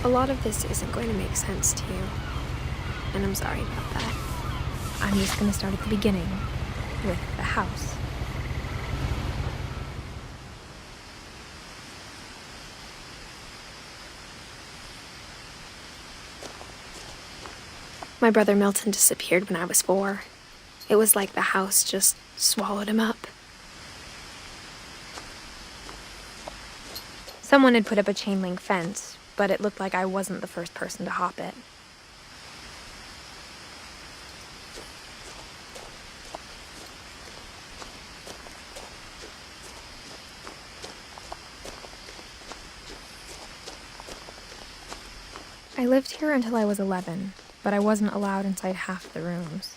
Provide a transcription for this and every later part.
A lot of this isn't going to make sense to you, and I'm sorry about that. I'm just going to start at the beginning, with the house. My brother Milton disappeared when I was 4. It was like the house just swallowed him up. Someone had put up a chain link fence, but it looked like I wasn't the first person to hop it. I lived here until I was 11, but I wasn't allowed inside half the rooms.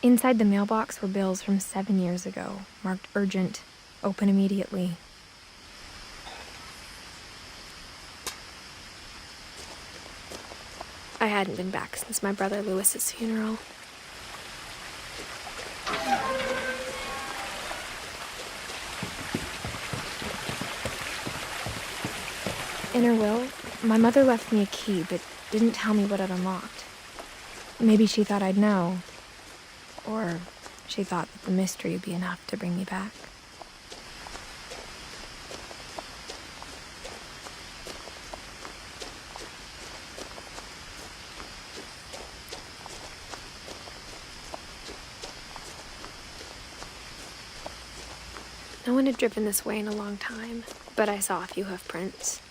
Inside the mailbox were bills from 7 years ago, marked urgent, open immediately. I hadn't been back since my brother Lewis's funeral. In her will, my mother left me a key, but didn't tell me what it unlocked. Maybe she thought I'd know. Or she thought that the mystery would be enough to bring me back. No one had driven this way in a long time, but I saw a few hoof prints.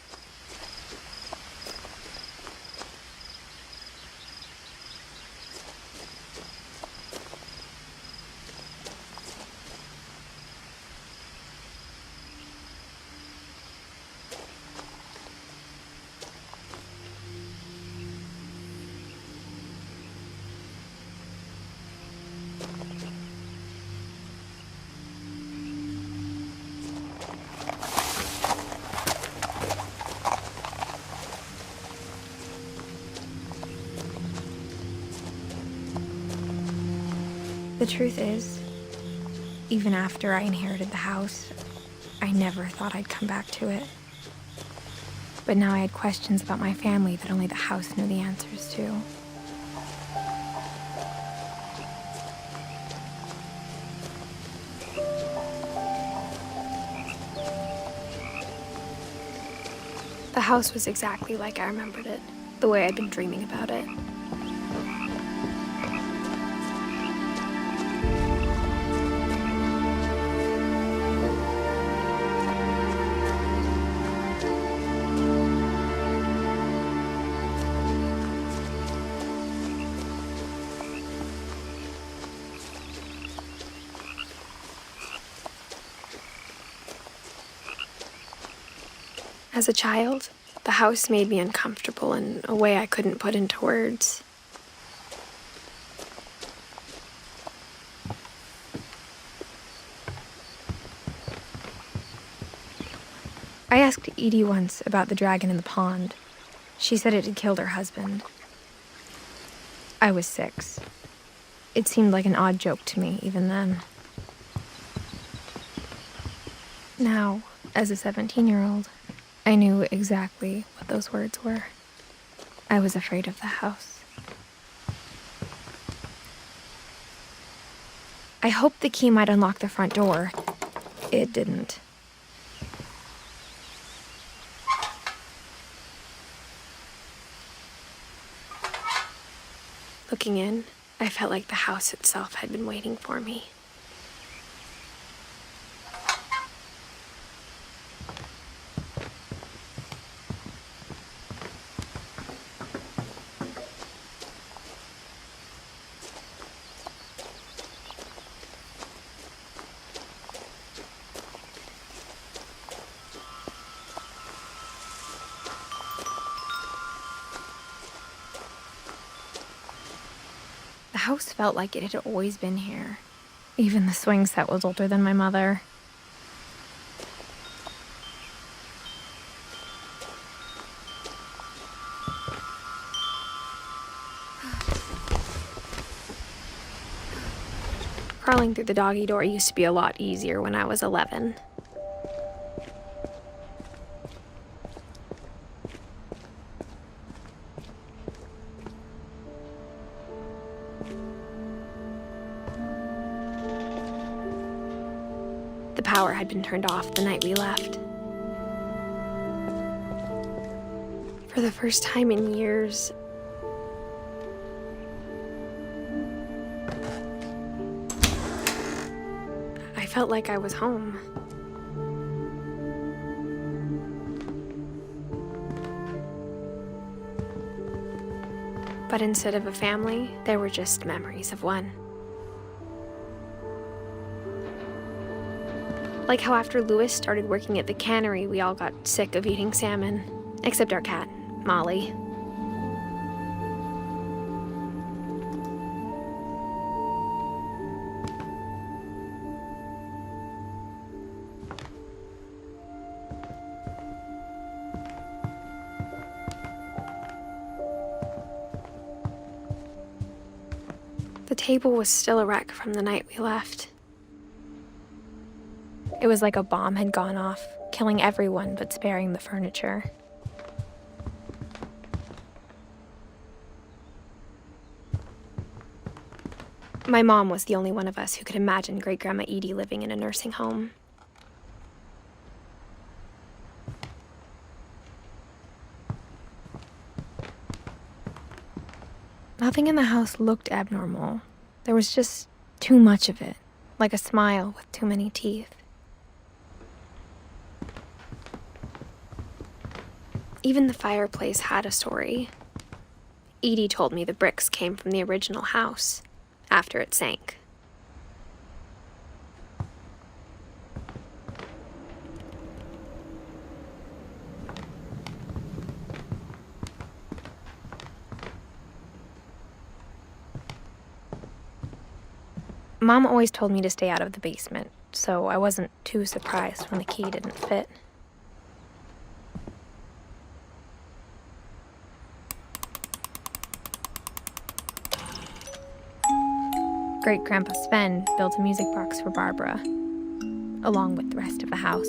The truth is, even after I inherited the house, I never thought I'd come back to it. But now I had questions about my family that only the house knew the answers to. The house was exactly like I remembered it, the way I'd been dreaming about it. As a child, the house made me uncomfortable in a way I couldn't put into words. I asked Edie once about the dragon in the pond. She said it had killed her husband. I was 6. It seemed like an odd joke to me, even then. Now, as a 17-year-old, I knew exactly what those words were. I was afraid of the house. I hoped the key might unlock the front door. It didn't. Looking in, I felt like the house itself had been waiting for me. The house felt like it had always been here. Even the swing set was older than my mother. Crawling through the doggy door used to be a lot easier when I was 11. The power had been turned off the night we left. For the first time in years, I felt like I was home. But instead of a family, there were just memories of one. Like how after Louis started working at the cannery, we all got sick of eating salmon, except our cat, Molly. The table was still a wreck from the night we left. It was like a bomb had gone off, killing everyone but sparing the furniture. My mom was the only one of us who could imagine Great-Grandma Edie living in a nursing home. Nothing in the house looked abnormal. There was just too much of it, like a smile with too many teeth. Even the fireplace had a story. Edie told me the bricks came from the original house, after it sank. Mom always told me to stay out of the basement, so I wasn't too surprised when the key didn't fit. Great-Grandpa Sven built a music box for Barbara, along with the rest of the house.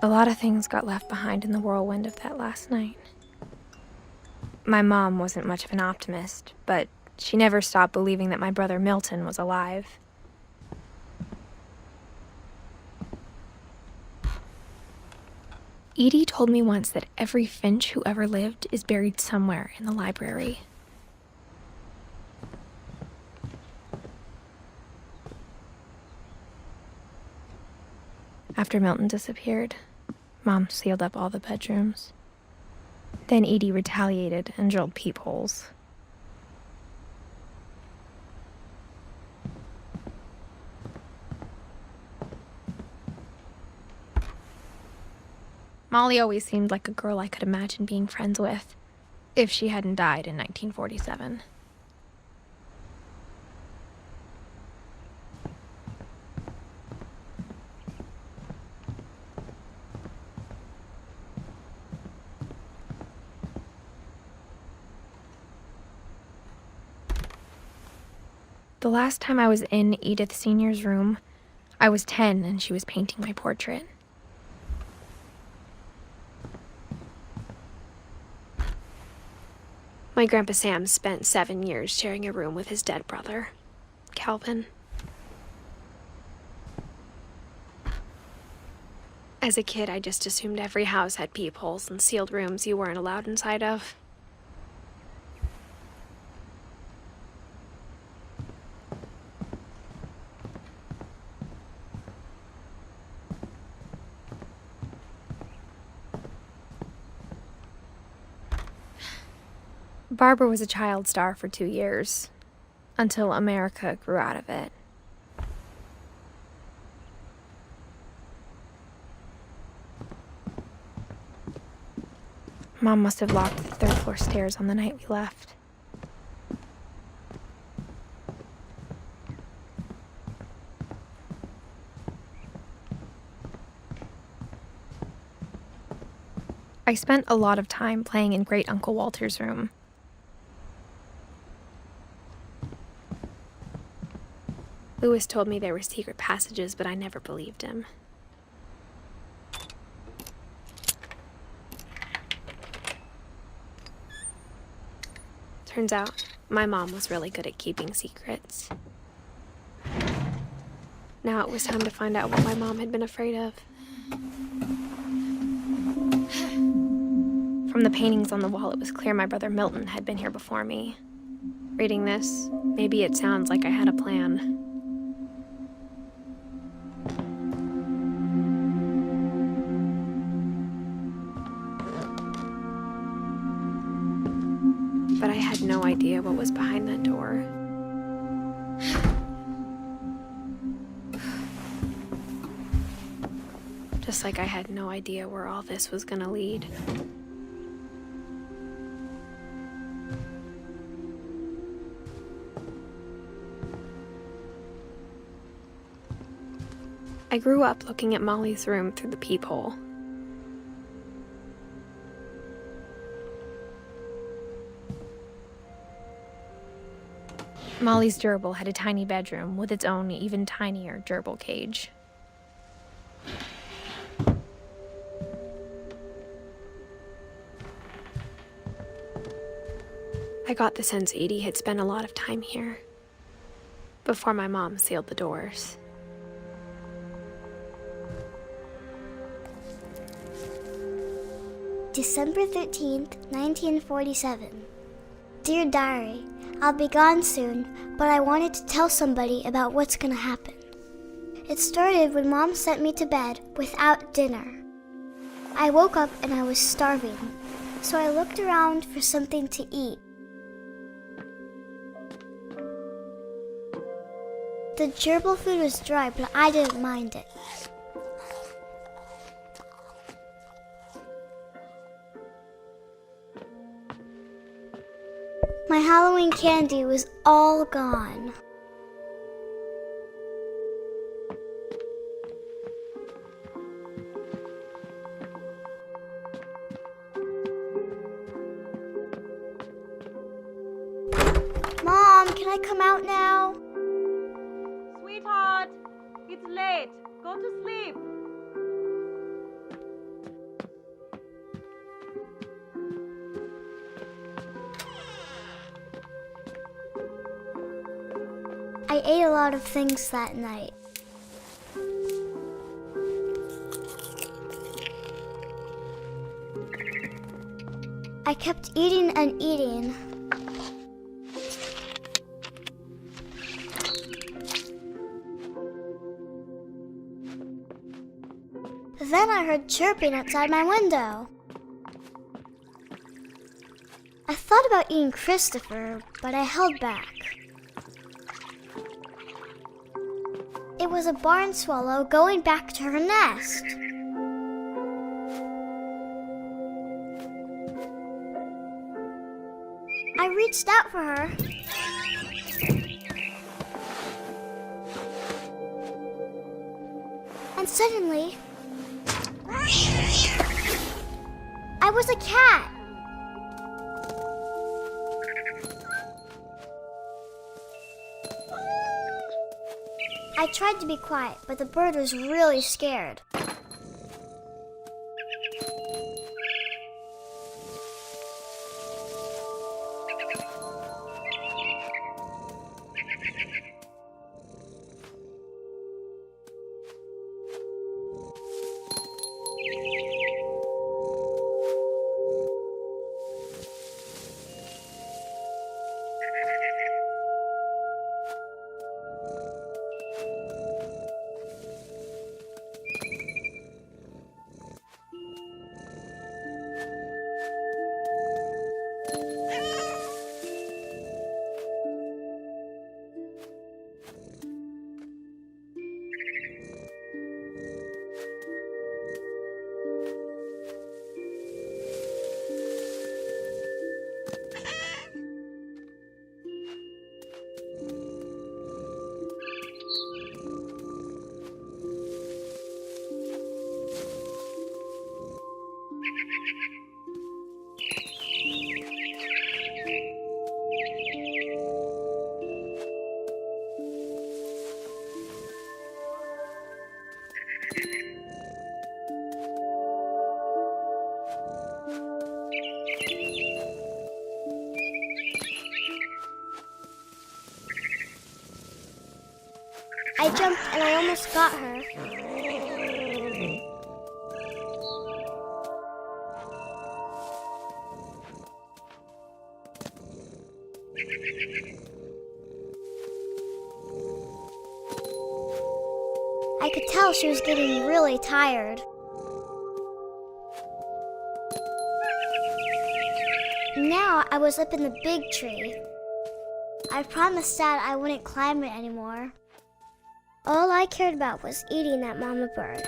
A lot of things got left behind in the whirlwind of that last night. My mom wasn't much of an optimist, but she never stopped believing that my brother Milton was alive. Edie told me once that every Finch who ever lived is buried somewhere in the library. After Milton disappeared, Mom sealed up all the bedrooms. Then Edie retaliated and drilled peepholes. Molly always seemed like a girl I could imagine being friends with, if she hadn't died in 1947. The last time I was in Edith Sr.'s room, I was 10 and she was painting my portrait. My Grandpa Sam spent 7 years sharing a room with his dead brother, Calvin. As a kid, I just assumed every house had peepholes and sealed rooms you weren't allowed inside of. Barbara was a child star for 2 years, until America grew out of it. Mom must have locked the third-floor stairs on the night we left. I spent a lot of time playing in Great Uncle Walter's room. Lewis told me there were secret passages, but I never believed him. Turns out, my mom was really good at keeping secrets. Now it was time to find out what my mom had been afraid of. From the paintings on the wall, it was clear my brother Milton had been here before me. Reading this, maybe it sounds like I had a plan. But I had no idea what was behind that door. Just like I had no idea where all this was gonna lead. I grew up looking at Molly's room through the peephole. Molly's gerbil had a tiny bedroom with its own even tinier gerbil cage. I got the sense Edie had spent a lot of time here before my mom sealed the doors. December 13th, 1947. Dear Diary, I'll be gone soon, but I wanted to tell somebody about what's gonna happen. It started when Mom sent me to bed without dinner. I woke up and I was starving, so I looked around for something to eat. The gerbil food was dry, but I didn't mind it. My Halloween candy was all gone. Mom, can I come out now? Sweetheart, it's late. Go to sleep. I ate a lot of things that night. I kept eating and eating. Then I heard chirping outside my window. I thought about eating Christopher, but I held back. It was a barn swallow going back to her nest. I reached out for her. And suddenly, I was a cat. I tried to be quiet, but the bird was really scared. I jumped and I almost got her. I could tell she was getting really tired. Now I was up in the big tree. I promised Dad I wouldn't climb it anymore. All I cared about was eating that mama bird.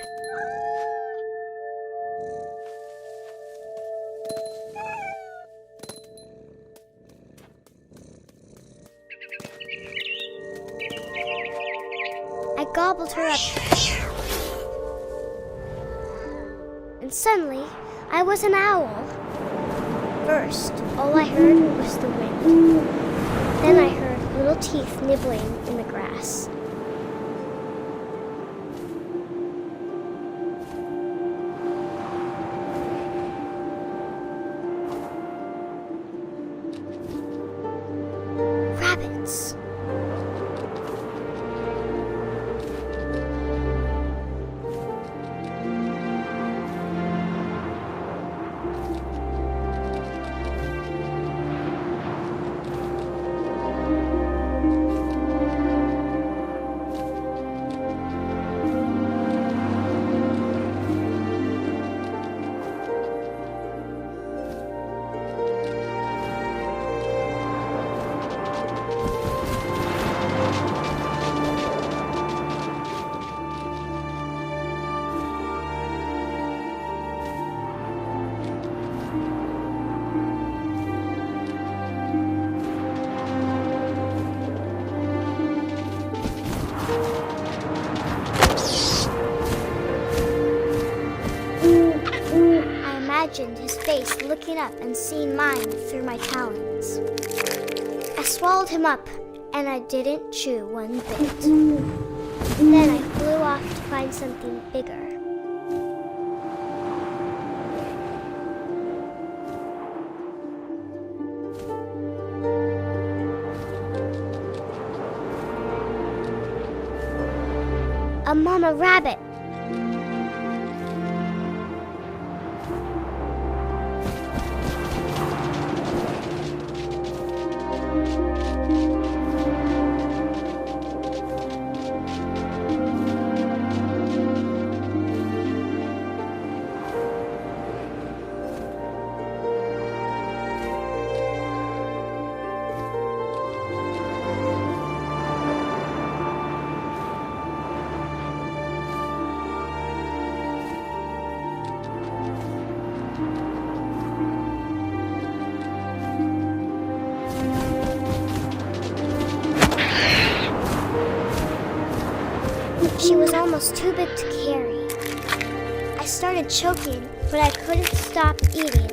I gobbled her up. And suddenly, I was an owl. First, all I heard was the wind. Then I heard little teeth nibbling in the grass. Rabbits. Imagined his face looking up and seeing mine through my talons. I swallowed him up, and I didn't chew one bit. Then I flew off to find something bigger. A mama rabbit. She was almost too big to carry. I started choking, but I couldn't stop eating.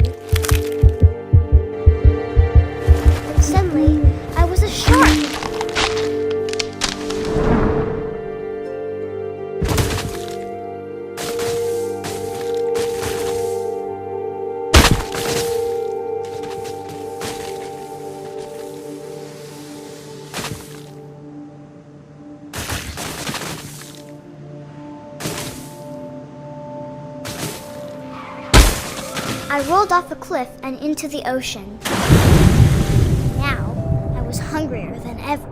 And suddenly, I was a shark! I rolled off a cliff and into the ocean. Now, I was hungrier than ever.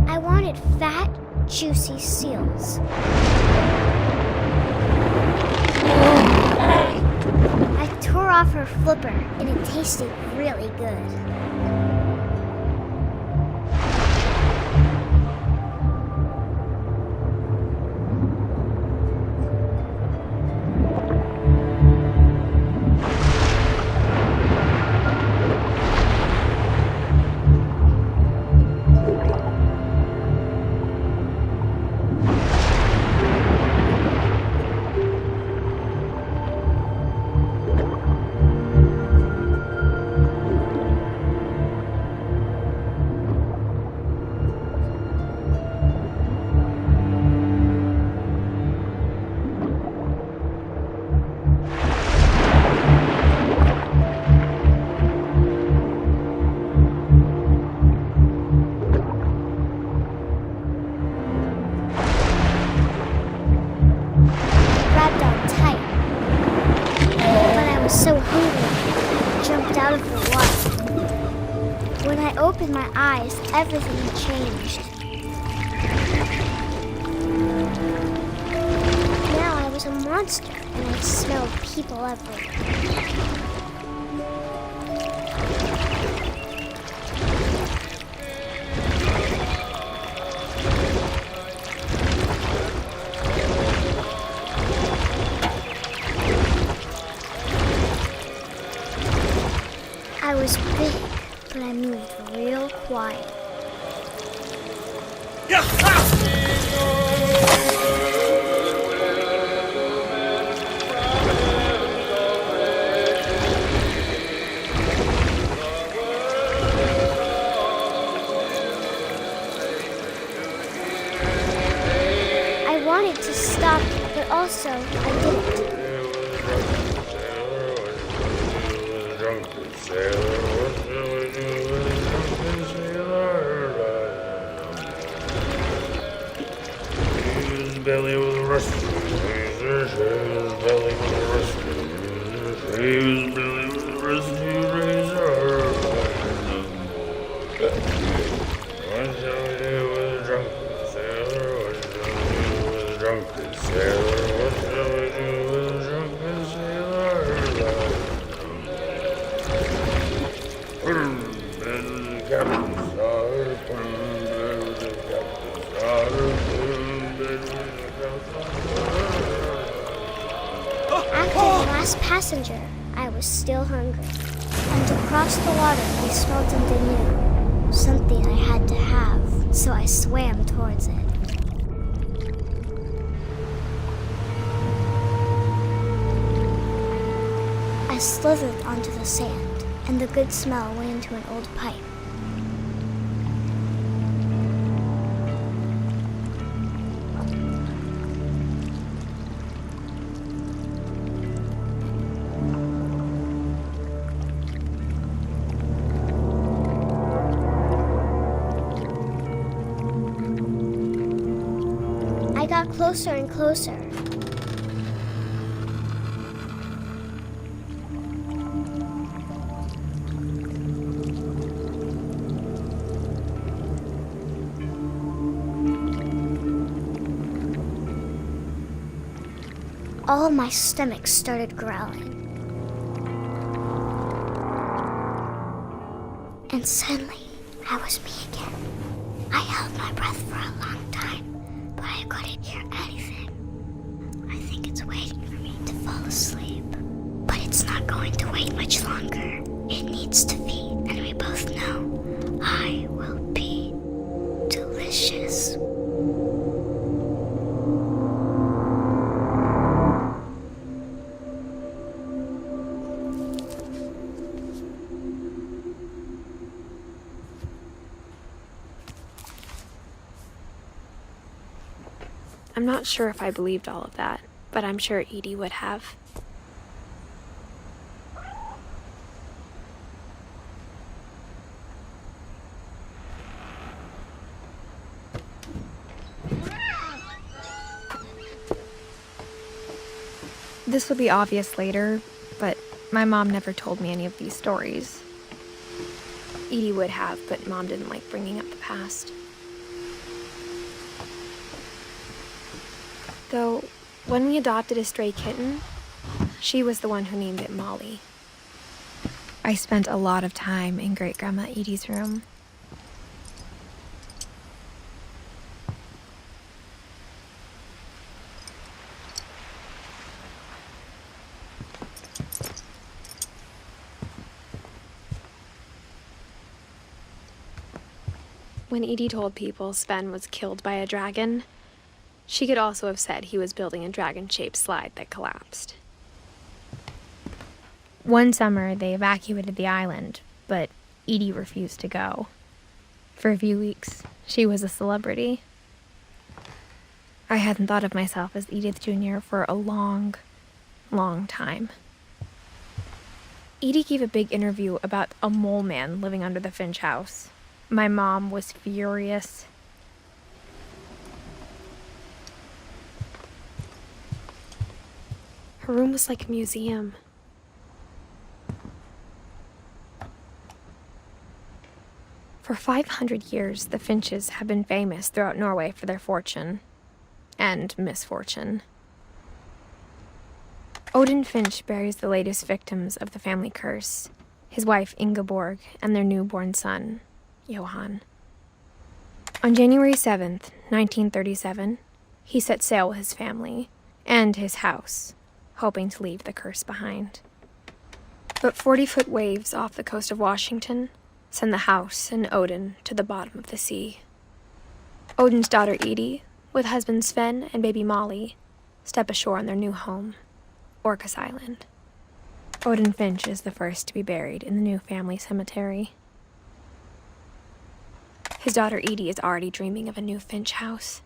I wanted fat, juicy seals. I tore off her flipper, and it tasted really good. opened my eyes, everything had changed. Now I was a monster, and I smelled people everywhere. I was big, but I moved real quiet. I wanted to stop, but also I didn't. Belly with a rusty razor, his belly with a rusty razor, his belly with a rusty razor. What shall we do with a drunken sailor? What shall we do with a drunken sailor? What shall we do with a drunken sailor? Bed with the captain's daughter, bed with the captain's daughter, bed with After the last passenger, I was still hungry. And across the water, I smelled something new. Something I had to have, so I swam towards it. I slithered onto the sand, and the good smell went into an old pipe. I got closer and closer. All my stomach started growling. And suddenly, I was me again. I held my breath for a long time, but I couldn't hear anything. I think it's waiting for me to fall asleep. But it's not going to wait much longer. It needs to feed, and we both know I will be delicious. I'm not sure if I believed all of that, but I'm sure Edie would have. This would be obvious later, but my mom never told me any of these stories. Edie would have, but Mom didn't like bringing up the past. Though, when we adopted a stray kitten, she was the one who named it Molly. I spent a lot of time in Great-Grandma Edie's room. When Edie told people Sven was killed by a dragon, she could also have said he was building a dragon-shaped slide that collapsed. One summer, they evacuated the island, but Edie refused to go. For a few weeks, she was a celebrity. I hadn't thought of myself as Edith Jr. for a long, long time. Edie gave a big interview about a mole man living under the Finch house. My mom was furious. Her room was like a museum. For 500 years, the Finches have been famous throughout Norway for their fortune and misfortune. Odin Finch buries the latest victims of the family curse, his wife Ingeborg and their newborn son, Johan. On January 7th, 1937, he set sail with his family and his house, hoping to leave the curse behind. But 40-foot waves off the coast of Washington send the house and Odin to the bottom of the sea. Odin's daughter Edith, with husband Sven and baby Molly, step ashore on their new home, Orcas Island. Odin Finch is the first to be buried in the new family cemetery. His daughter Edie is already dreaming of a new Finch house.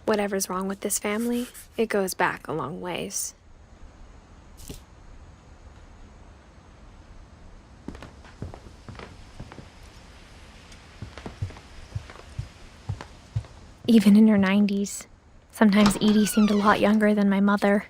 Whatever's wrong with this family, it goes back a long ways. Even in her 90s, sometimes Edie seemed a lot younger than my mother.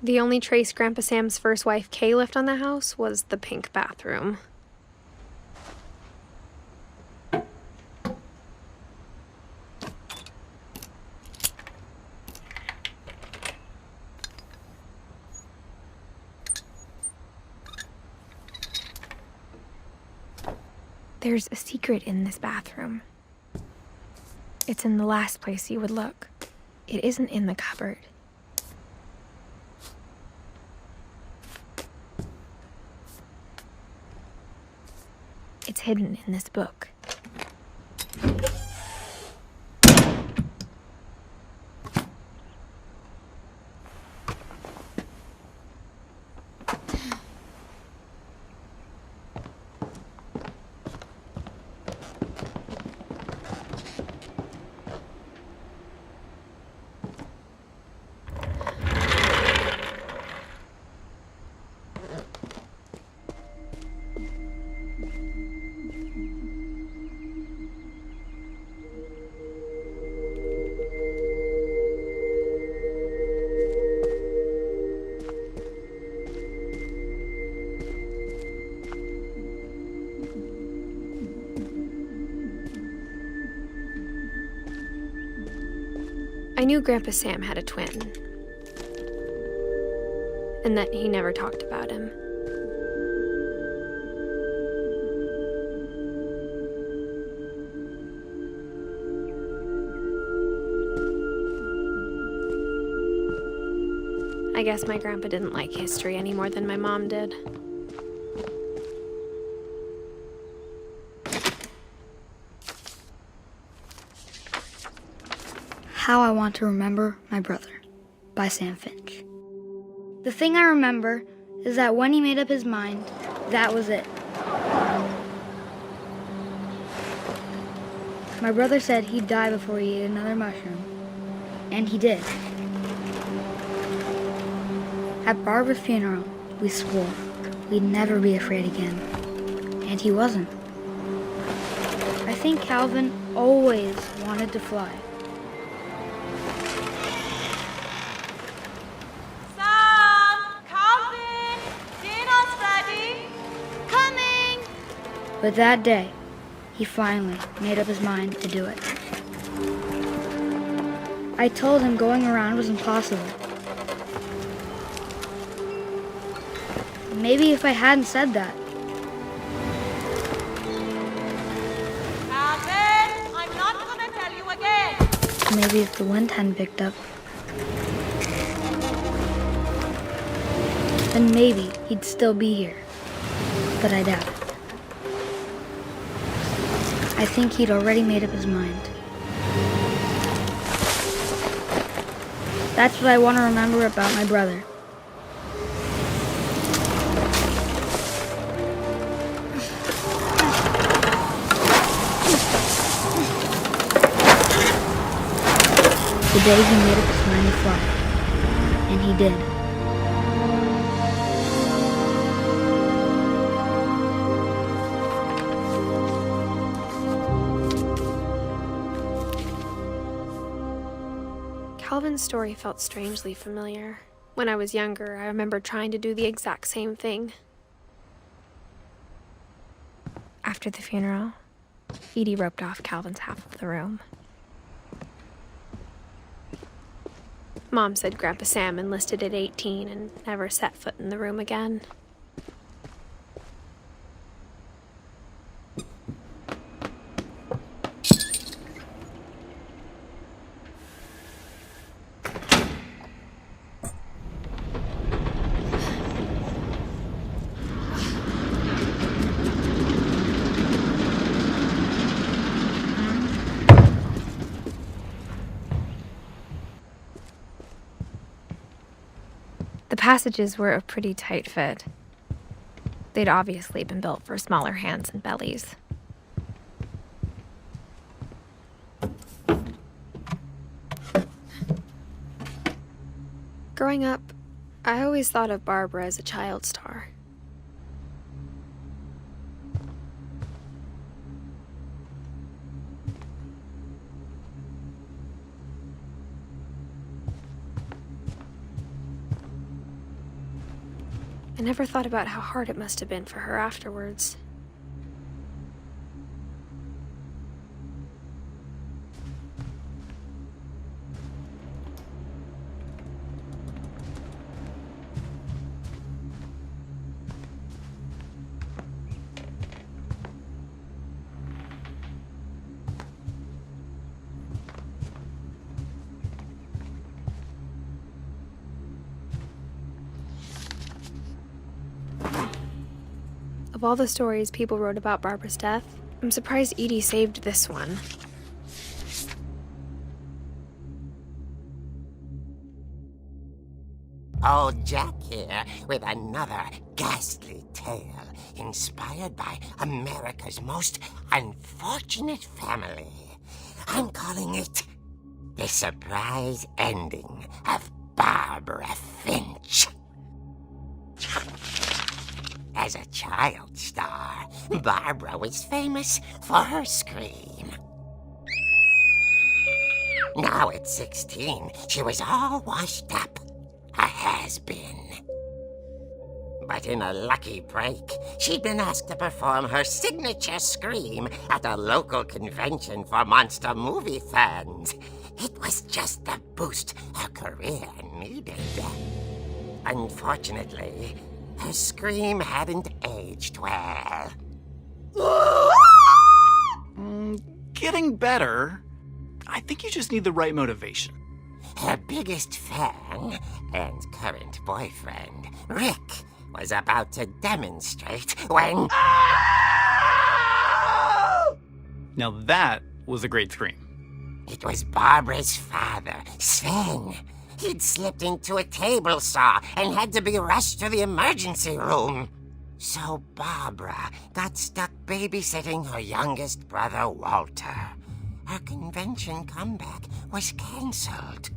The only trace Grandpa Sam's first wife, Kay, left on the house was the pink bathroom. There's a secret in this bathroom. It's in the last place you would look. It isn't in the cupboard. It's hidden in this book. I knew Grandpa Sam had a twin, and that he never talked about him. I guess my grandpa didn't like history any more than my mom did. How I Want to Remember My Brother by Sam Finch. The thing I remember is that when he made up his mind, that was it. My brother said he'd die before he ate another mushroom, and he did. At Barbara's funeral, we swore we'd never be afraid again, and he wasn't. I think Calvin always wanted to fly. But that day, he finally made up his mind to do it. I told him going around was impossible. Maybe if I hadn't said that. Alvin, I'm not gonna tell you again. Maybe if the wind hadn't picked up. Then maybe he'd still be here. But I doubt it. I think he'd already made up his mind. That's what I want to remember about my brother. The day he made up his mind to fly. And he did. Calvin's story felt strangely familiar. When I was younger, I remember trying to do the exact same thing. After the funeral, Edie roped off Calvin's half of the room. Mom said Grandpa Sam enlisted at 18 and never set foot in the room again. The passages were a pretty tight fit. They'd obviously been built for smaller hands and bellies. Growing up, I always thought of Barbara as a child star. I never thought about how hard it must have been for her afterwards. Of all the stories people wrote about Barbara's death, I'm surprised Edie saved this one. Old Jack here with another ghastly tale inspired by America's most unfortunate family. I'm calling it The Surprise Ending of Barbara Finch. As a child star, Barbara was famous for her scream. Now at 16, she was all washed up, a has-been. But in a lucky break, she'd been asked to perform her signature scream at a local convention for monster movie fans. It was just the boost her career needed. Unfortunately, her scream hadn't aged well. Getting better. I think you just need the right motivation. Her biggest fan and current boyfriend, Rick, was about to demonstrate when... Now that was a great scream. It was Barbara's father, Sven. He'd slipped into a table saw and had to be rushed to the emergency room. So Barbara got stuck babysitting her youngest brother, Walter. Her convention comeback was canceled.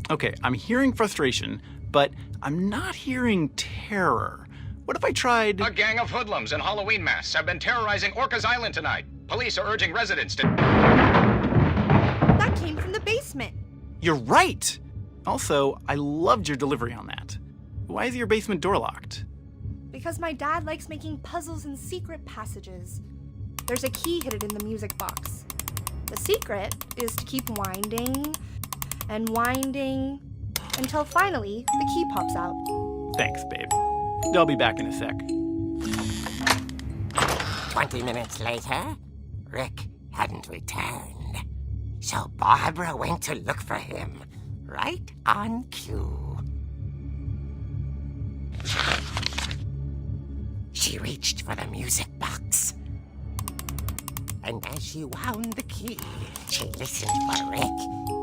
Okay, I'm hearing frustration, but I'm not hearing terror. What if I tried... A gang of hoodlums in Halloween masks have been terrorizing Orcas Island tonight. Police are urging residents to... That came from the basement. You're right! Also, I loved your delivery on that. Why is your basement door locked? Because my dad likes making puzzles and secret passages. There's a key hidden in the music box. The secret is to keep winding and winding until finally the key pops out. Thanks, babe. I'll be back in a sec. 20 minutes later, Rick hadn't returned. So Barbara went to look for him, right on cue. She reached for the music box. And as she wound the key, she listened for Rick,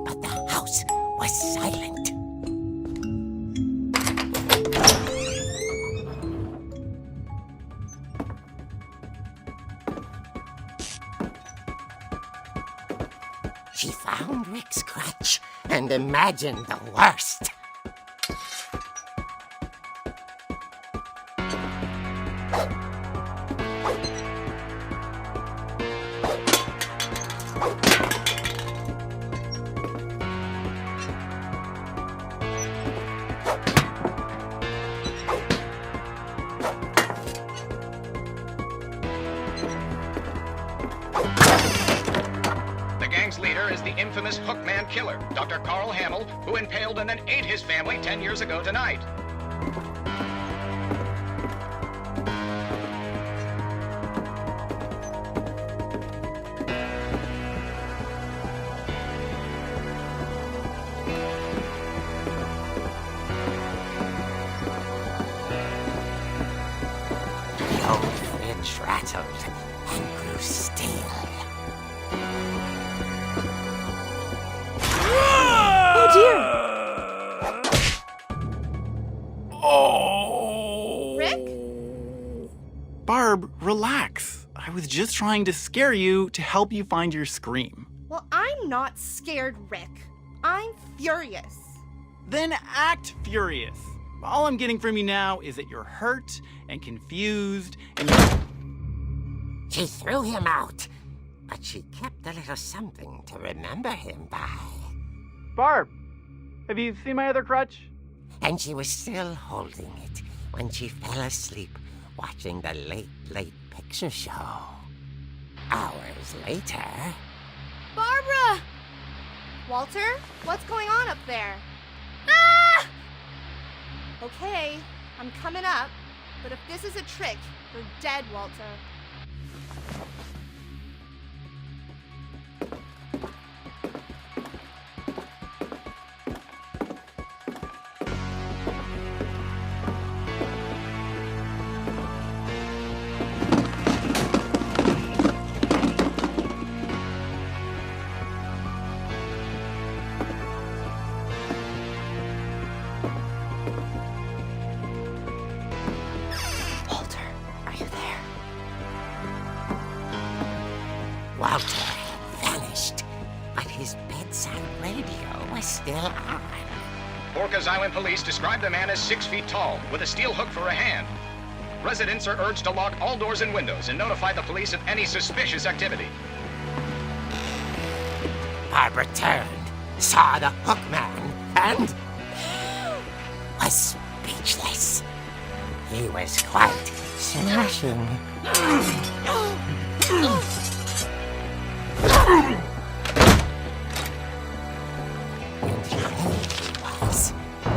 but the house was silent. She found Rick's crutch and imagined the worst. here is the infamous Hookman killer, Dr. Carl Hamill, who impaled and then ate his family 10 years ago tonight. The old fridge rattled and grew still. Oh dear! Oh! Rick? Barb, relax. I was just trying to scare you to help you find your scream. Well, I'm not scared, Rick. I'm furious. Then act furious. All I'm getting from you now is that you're hurt and confused and She threw him out, but she kept a little something to remember him by. Barb, have you seen my other crutch? And she was still holding it when she fell asleep watching the late picture show. Hours later... Barbara! Walter, what's going on up there? Ah! Okay, I'm coming up, but if this is a trick, you're dead, Walter. Walter had vanished, but his bedside radio was still on. Orcas Island police describe the man as 6 feet tall, with a steel hook for a hand. Residents are urged to lock all doors and windows and notify the police of any suspicious activity. Barbara turned, saw the hook man, and was speechless. He was quite smashing. And there he was.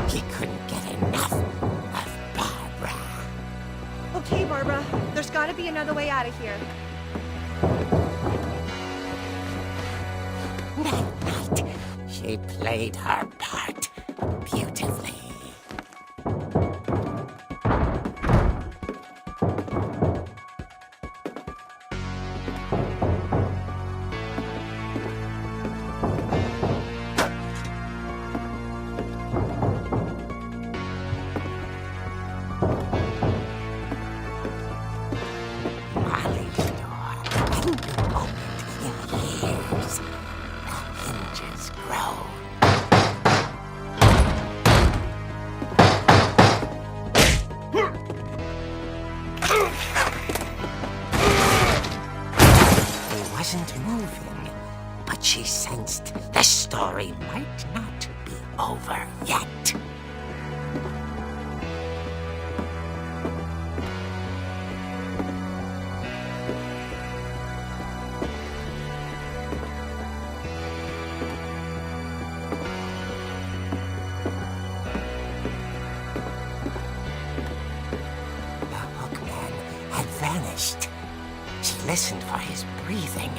He couldn't get enough of Barbara. Okay, Barbara, there's gotta be another way out of here. That night, she played her part beautifully. Molly's door hadn't been opened in years. The hinges groaned. He wasn't moving, but she sensed the story might not be over yet. The hookman had vanished. She listened for his breathing,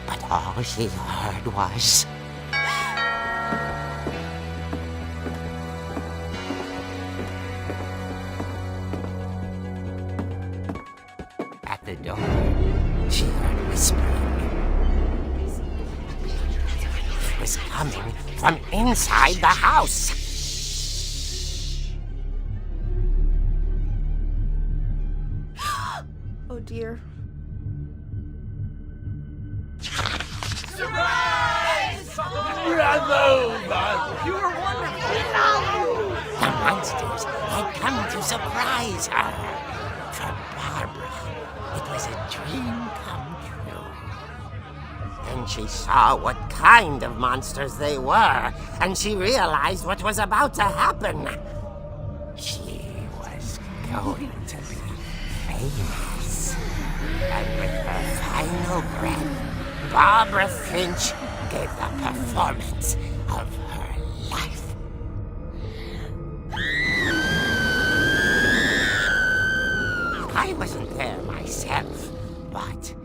but all she heard was... At the door, she heard whispering. It was coming from inside the house. Oh dear. The monsters had come to surprise her. For Barbara, it was a dream come true. Then she saw what kind of monsters they were, and she realized what was about to happen. She was going to be famous. And with her final breath, Barbara Finch gave the performance of her life. I wasn't there myself, but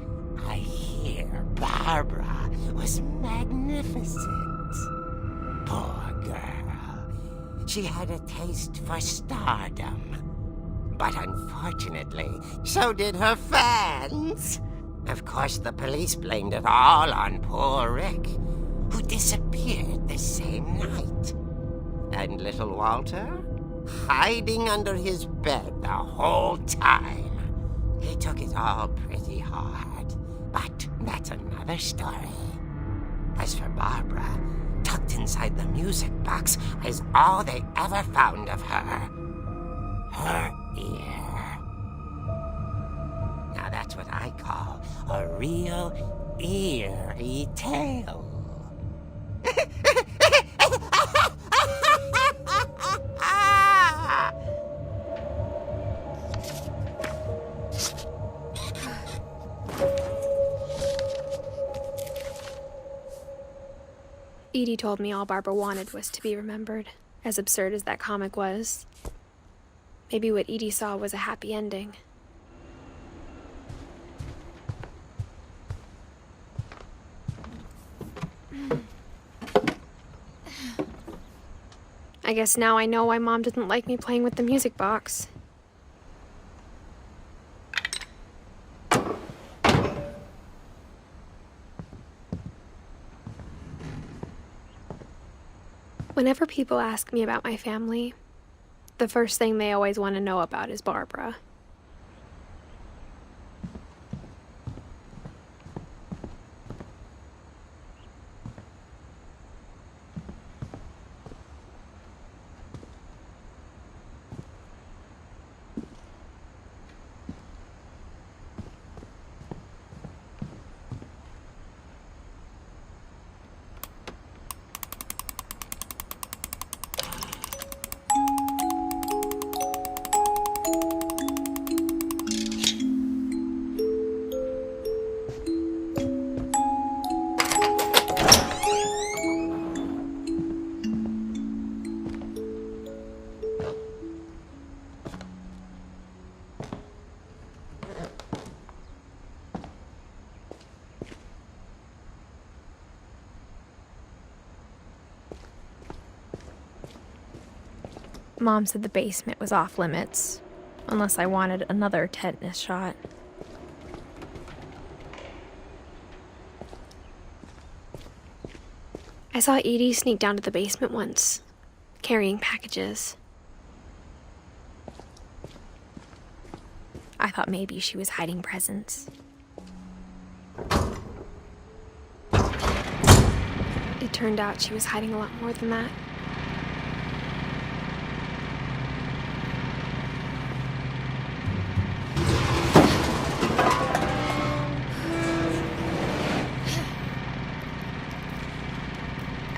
I hear Barbara was magnificent. Poor girl. She had a taste for stardom. But unfortunately, so did her fans. Of course, the police blamed it all on poor Rick, who disappeared the same night. And little Walter? Hiding under his bed the whole time. He took it all pretty hard, but that's another story. As for Barbara, tucked inside the music box is all they ever found of her. Her ear. Now that's what I call a real eerie tale. Edie told me all Barbara wanted was to be remembered, as absurd as that comic was. Maybe what Edie saw was a happy ending. I guess now I know why Mom didn't like me playing with the music box. Whenever people ask me about my family, the first thing they always want to know about is Barbara. Mom said the basement was off limits, unless I wanted another tetanus shot. I saw Edie sneak down to the basement once, carrying packages. I thought maybe she was hiding presents. It turned out she was hiding a lot more than that.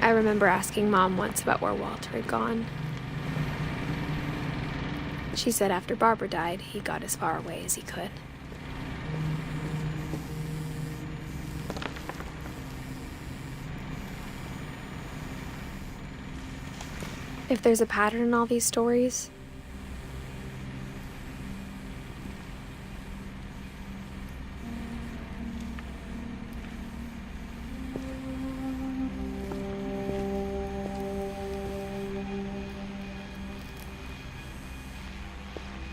I remember asking Mom once about where Walter had gone. She said after Barbara died, he got as far away as he could. If there's a pattern in all these stories,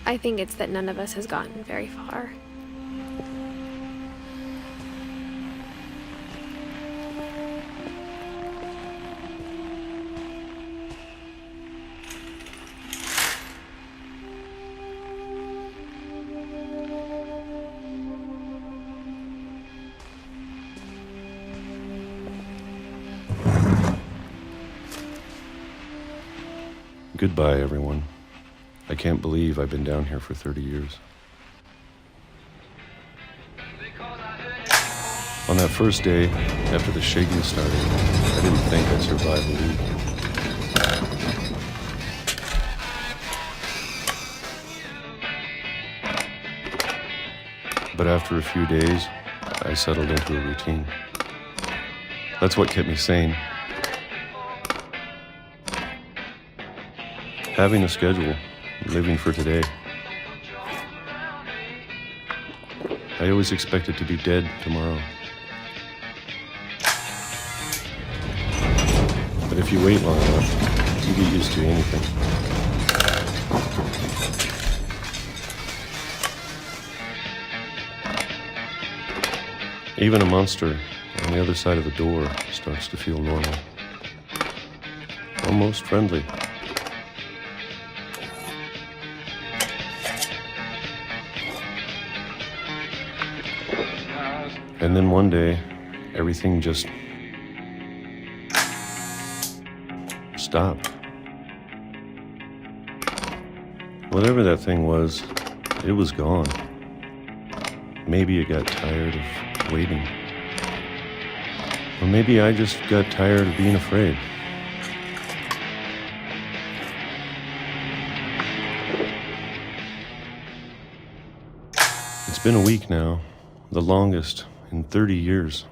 I think it's that none of us has gotten very far. Goodbye, everyone. I can't believe I've been down here for 30 years. On that first day, after the shaking started, I didn't think I'd survive a week. But after a few days, I settled into a routine. That's what kept me sane. Having a schedule, living for today. I always expected to be dead tomorrow. But if you wait long enough, you get used to anything. Even a monster on the other side of the door starts to feel normal. Almost friendly. And then one day, everything just stopped. Whatever that thing was, it was gone. Maybe it got tired of waiting. Or maybe I just got tired of being afraid. It's been a week now, the longest in 30 years.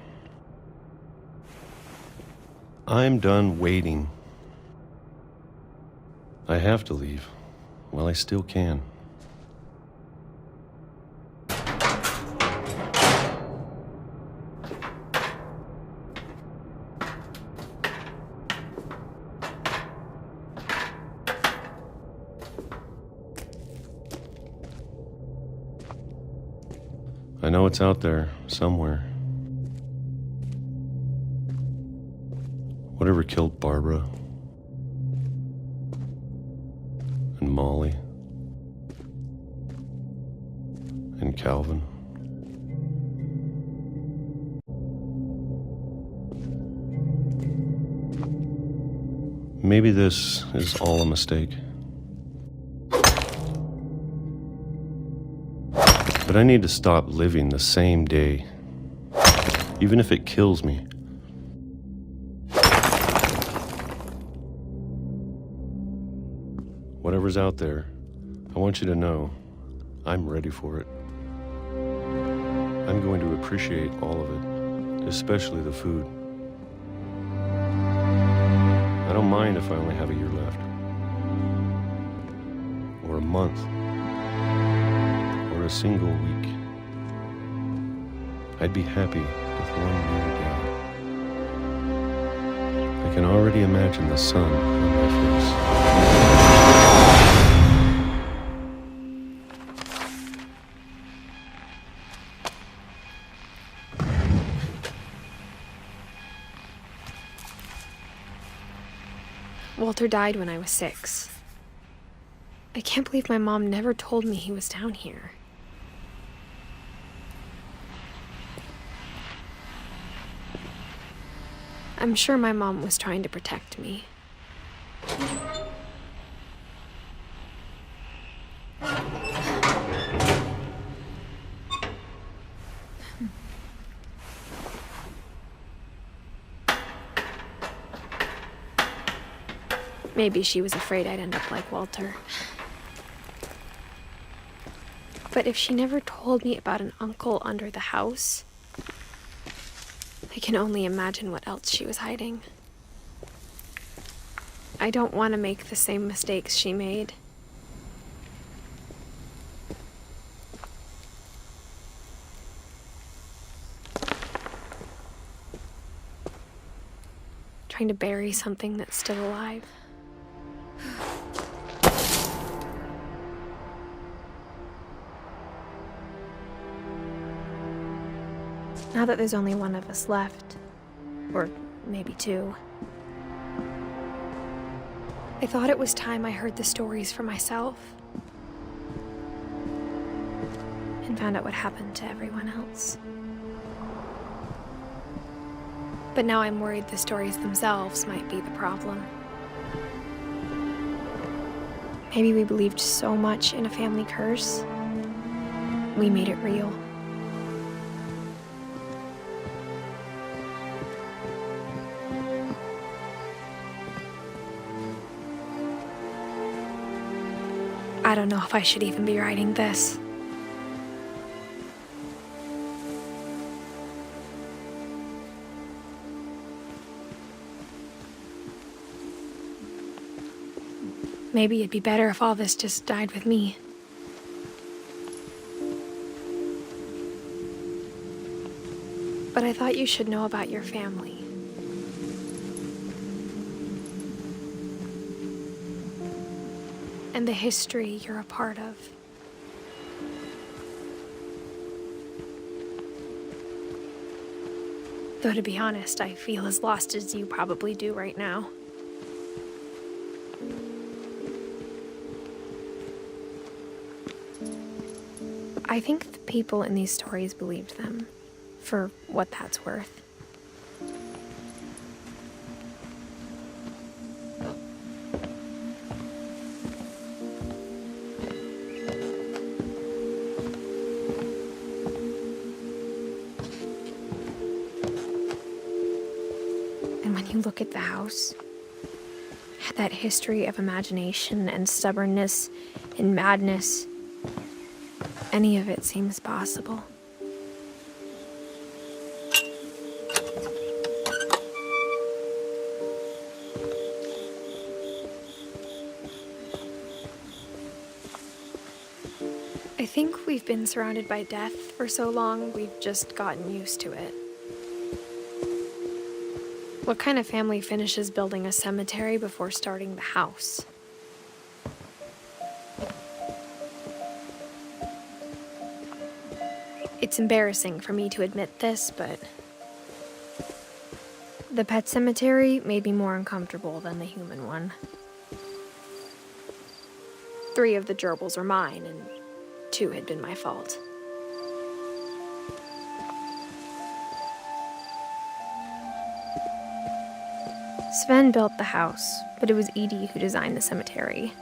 I'm done waiting. I have to leave while I still can. I know it's out there somewhere. Whatever killed Barbara and Molly and Calvin. Maybe this is all a mistake. But I need to stop living the same day, even if it kills me. Whatever's out there, I want you to know I'm ready for it. I'm going to appreciate all of it, especially the food. I don't mind if I only have a year left, or a month, or a single week. I'd be happy with 1 year down. I can already imagine the sun on my face. Walter died when I was 6. I can't believe my mom never told me he was down here. I'm sure my mom was trying to protect me. Maybe she was afraid I'd end up like Walter. But if she never told me about an uncle under the house, I can only imagine what else she was hiding. I don't want to make the same mistakes she made. Trying to bury something that's still alive. Now that there's only one of us left, or maybe 2, I thought it was time I heard the stories for myself and found out what happened to everyone else. But now I'm worried the stories themselves might be the problem. Maybe we believed so much in a family curse, we made it real. I don't know if I should even be writing this. Maybe it'd be better if all this just died with me. But I thought you should know about your family. And the history you're a part of. Though to be honest, I feel as lost as you probably do right now. I think the people in these stories believed them, for what that's worth. And when you look at the house, that history of imagination and stubbornness and madness, any of it seems possible. I think we've been surrounded by death for so long, we've just gotten used to it. What kind of family finishes building a cemetery before starting the house? It's embarrassing for me to admit this, but the pet cemetery made me more uncomfortable than the human one. 3 of the gerbils were mine, and 2 had been my fault. Sven built the house, but it was Edith who designed the cemetery.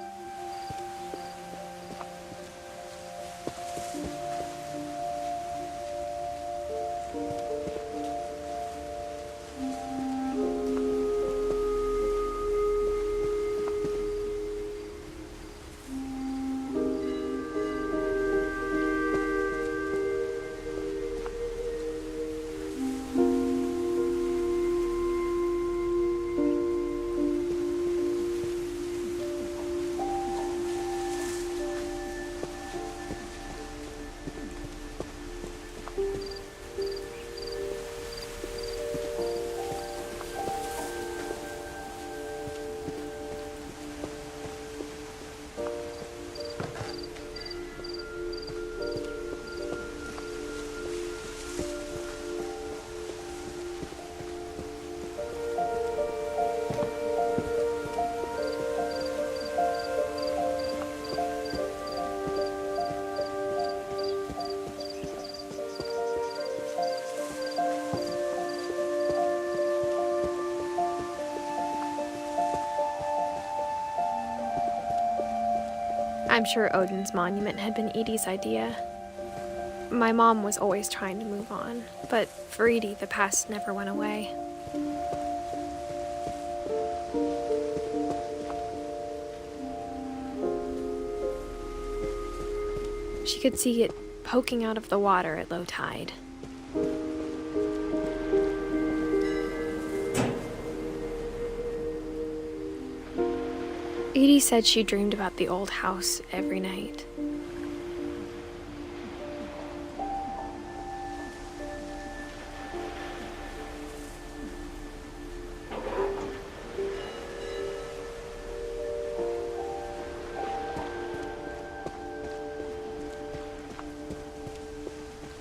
I'm sure Odin's monument had been Edie's idea. My mom was always trying to move on, but for Edie, the past never went away. She could see it poking out of the water at low tide. Edie said she dreamed about the old house every night.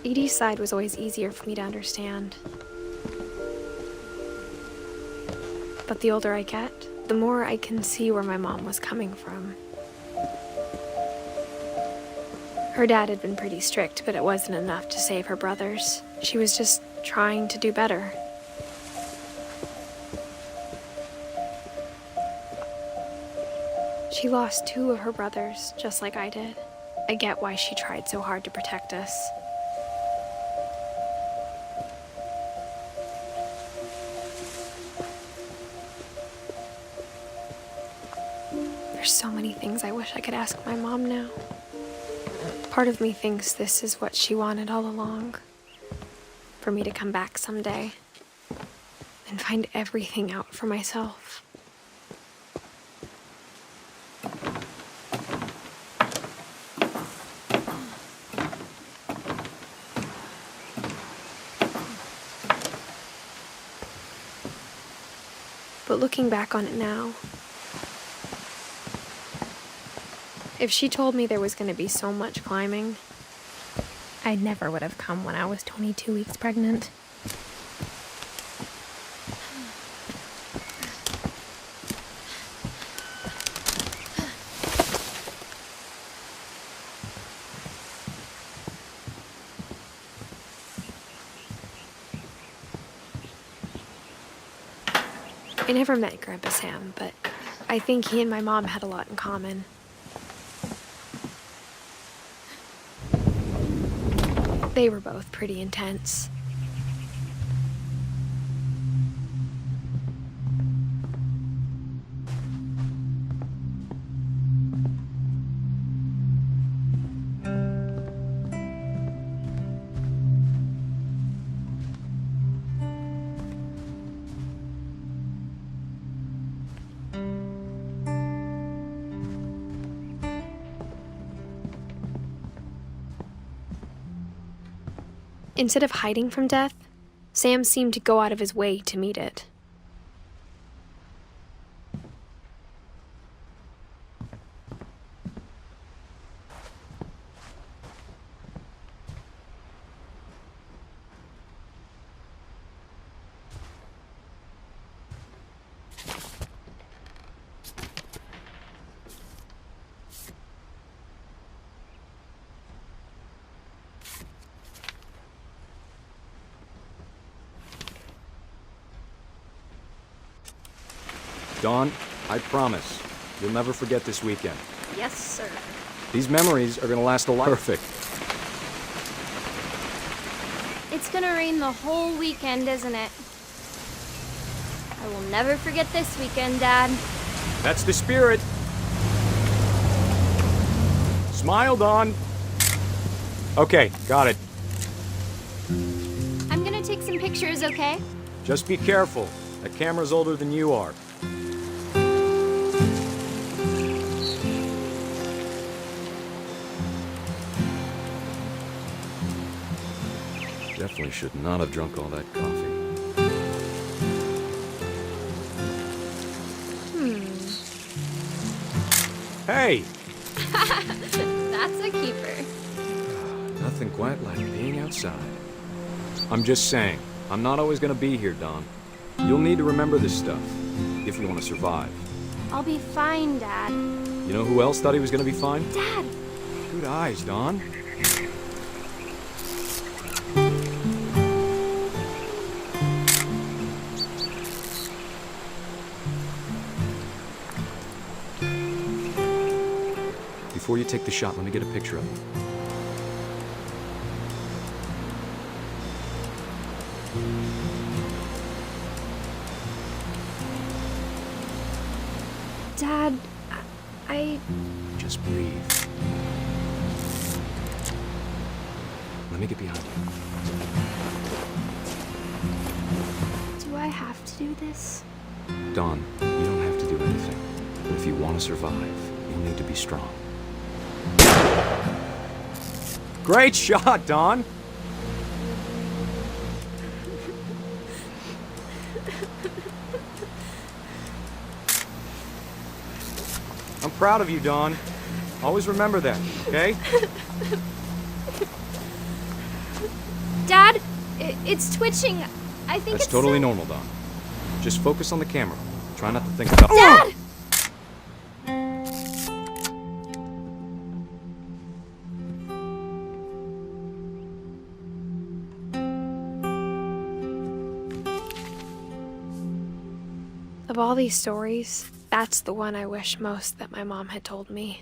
Edie's side was always easier for me to understand. But the older I get, the more I can see where my mom was coming from. Her dad had been pretty strict, but it wasn't enough to save her brothers. She was just trying to do better. She lost 2 of her brothers, just like I did. I get why she tried so hard to protect us. There's so many things I wish I could ask my mom now. Part of me thinks this is what she wanted all along. For me to come back someday and find everything out for myself. But looking back on it now, if she told me there was going to be so much climbing, I never would have come when I was 22 weeks pregnant. I never met Grandpa Sam, but I think he and my mom had a lot in common. They were both pretty intense. Instead of hiding from death, Sam seemed to go out of his way to meet it. Dawn, I promise, you'll never forget this weekend. Yes, sir. These memories are gonna last a life. Perfect. It's gonna rain the whole weekend, isn't it? I will never forget this weekend, Dad. That's the spirit. Smile, Dawn. Okay, got it. I'm gonna take some pictures, okay? Just be careful. That camera's older than you are. Definitely should not have drunk all that coffee. Hey! That's a keeper. Nothing quite like being outside. I'm just saying, I'm not always gonna be here, Dawn. You'll need to remember this stuff, if you want to survive. I'll be fine, Dad. You know who else thought he was gonna be fine? Dad! Good eyes, Dawn. Before you take the shot, let me get a picture of you. Dad, I... Just breathe. Let me get behind you. Do I have to do this? Dawn, you don't have to do anything. But if you want to survive, you'll need to be strong. Great shot, Dawn! I'm proud of you, Dawn. Always remember that, okay? Dad, it's twitching. I think That's it's totally normal, Dawn. Just focus on the camera. Try not to think about— Dad! Of all these stories, that's the one I wish most that my mom had told me.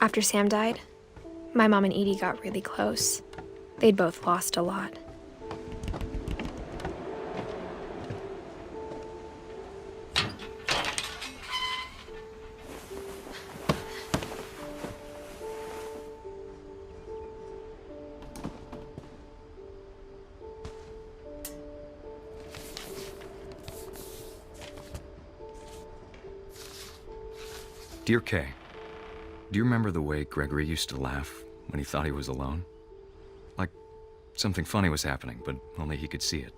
After Sam died, my mom and Edie got really close. They'd both lost a lot. Dear Kay, do you remember the way Gregory used to laugh when he thought he was alone? Like something funny was happening, but only he could see it.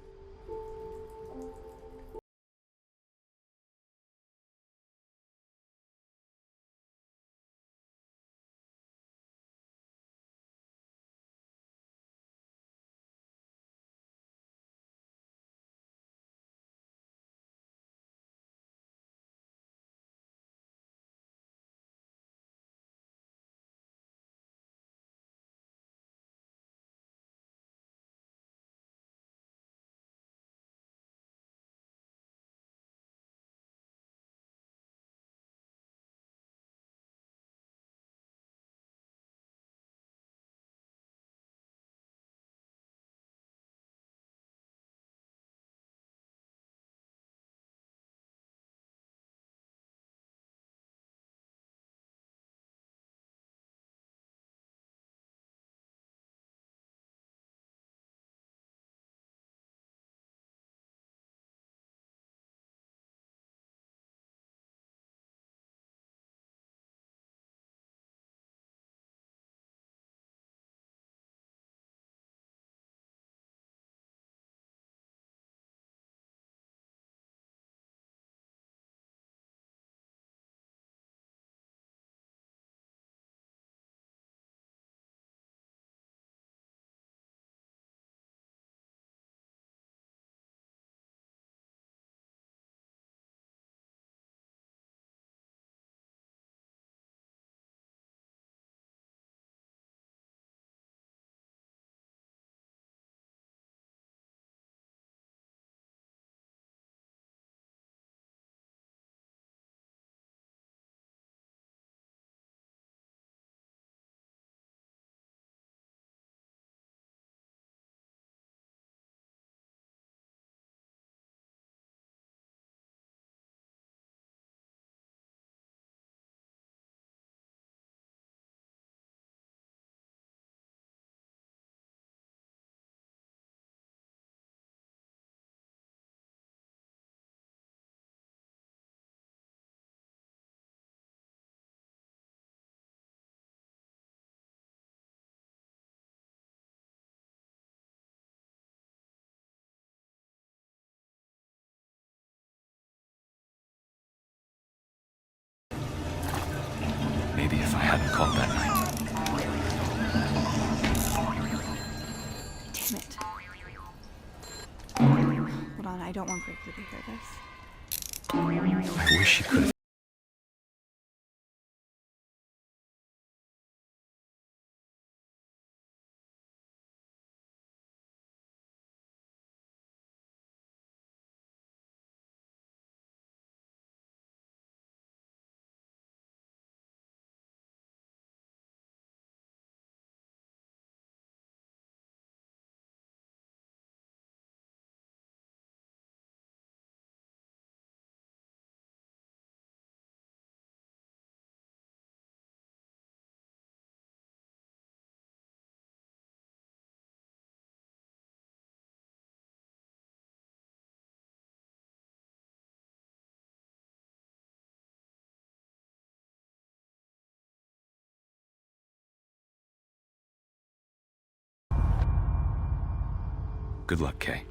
Maybe if I hadn't called that night. Damn it. Hold on, I don't want Gregory to hear this. I wish she could have. Good luck, Kay.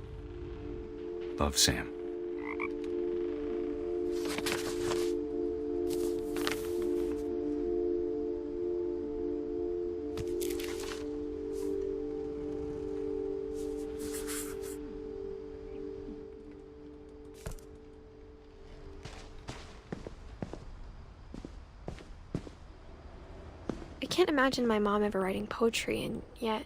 Love, Sam. I can't imagine my mom ever writing poetry, and yet...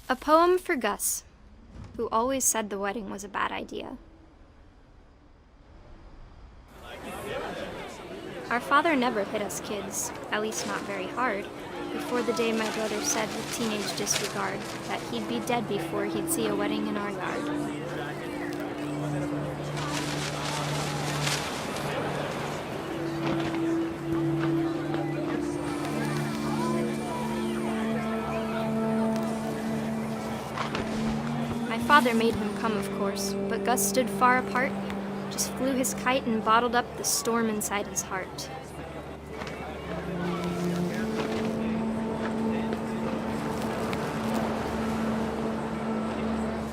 A poem for Gus, who always said the wedding was a bad idea. Our father never hit us kids, at least not very hard, before the day my brother said with teenage disregard that he'd be dead before he'd see a wedding in our yard. father made him come, of course, but Gus stood far apart, just flew his kite and bottled up the storm inside his heart.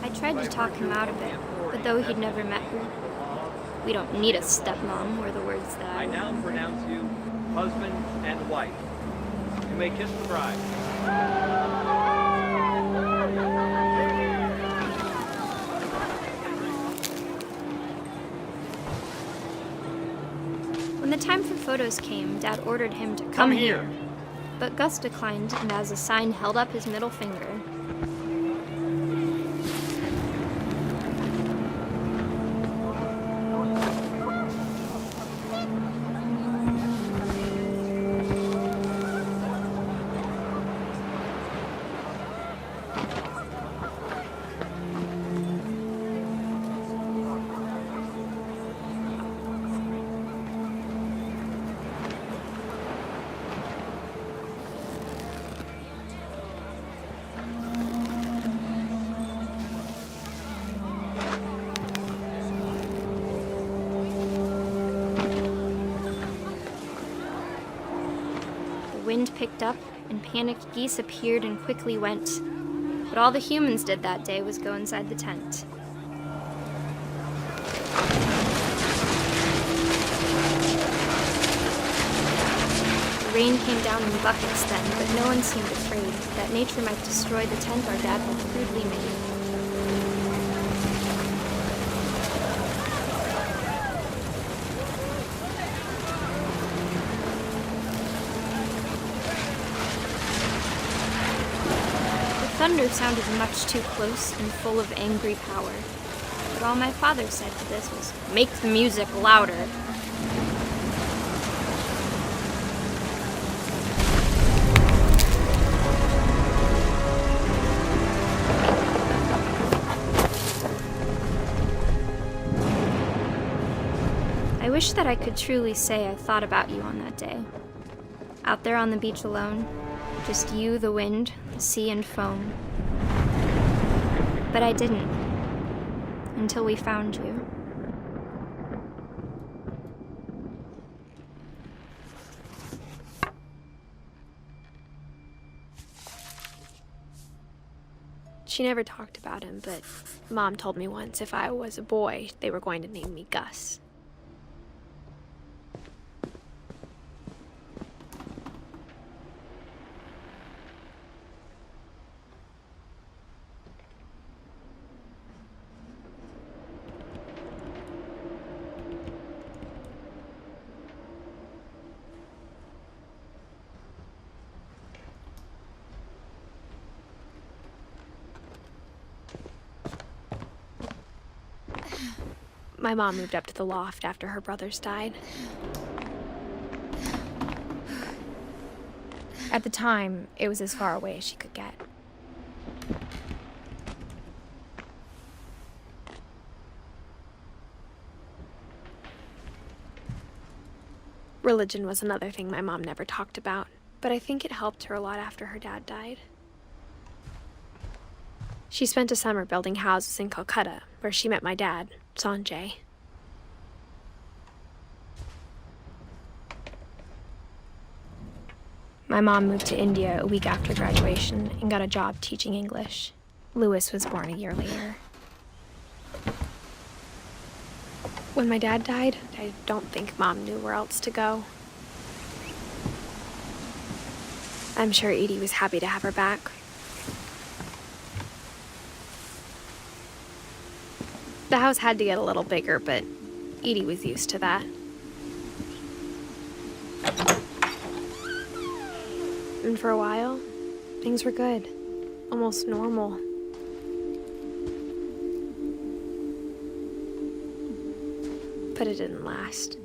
I tried to talk him out of it, but though he'd never met her, "We don't need a stepmom," were the words that I now pronounce you husband and wife. You may kiss the bride. When the time for photos came, Dad ordered him to come here. But Gus declined, and as a sign held up his middle finger. The wind picked up, and panicked geese appeared and quickly went. But all the humans did that day was go inside the tent. The rain came down in buckets then, but no one seemed afraid that nature might destroy the tent our dad had crudely made. Thunder sounded much too close and full of angry power. But all my father said to this was, "Make the music louder." I wish that I could truly say I thought about you on that day. Out there on the beach alone, just you, the wind, the sea, and foam. But I didn't, until we found you. She never talked about him, but Mom told me once if I was a boy, they were going to name me Gus. My mom moved up to the loft after her brothers died. At the time, it was as far away as she could get. Religion was another thing my mom never talked about, but I think it helped her a lot after her dad died. She spent a summer building houses in Calcutta, where she met my dad, Sanjay. My mom moved to India a week after graduation and got a job teaching English. Louis was born a year later. When my dad died, I don't think Mom knew where else to go. I'm sure Edie was happy to have her back. The house had to get a little bigger, but Edie was used to that. And for a while, things were good, almost normal. But it didn't last.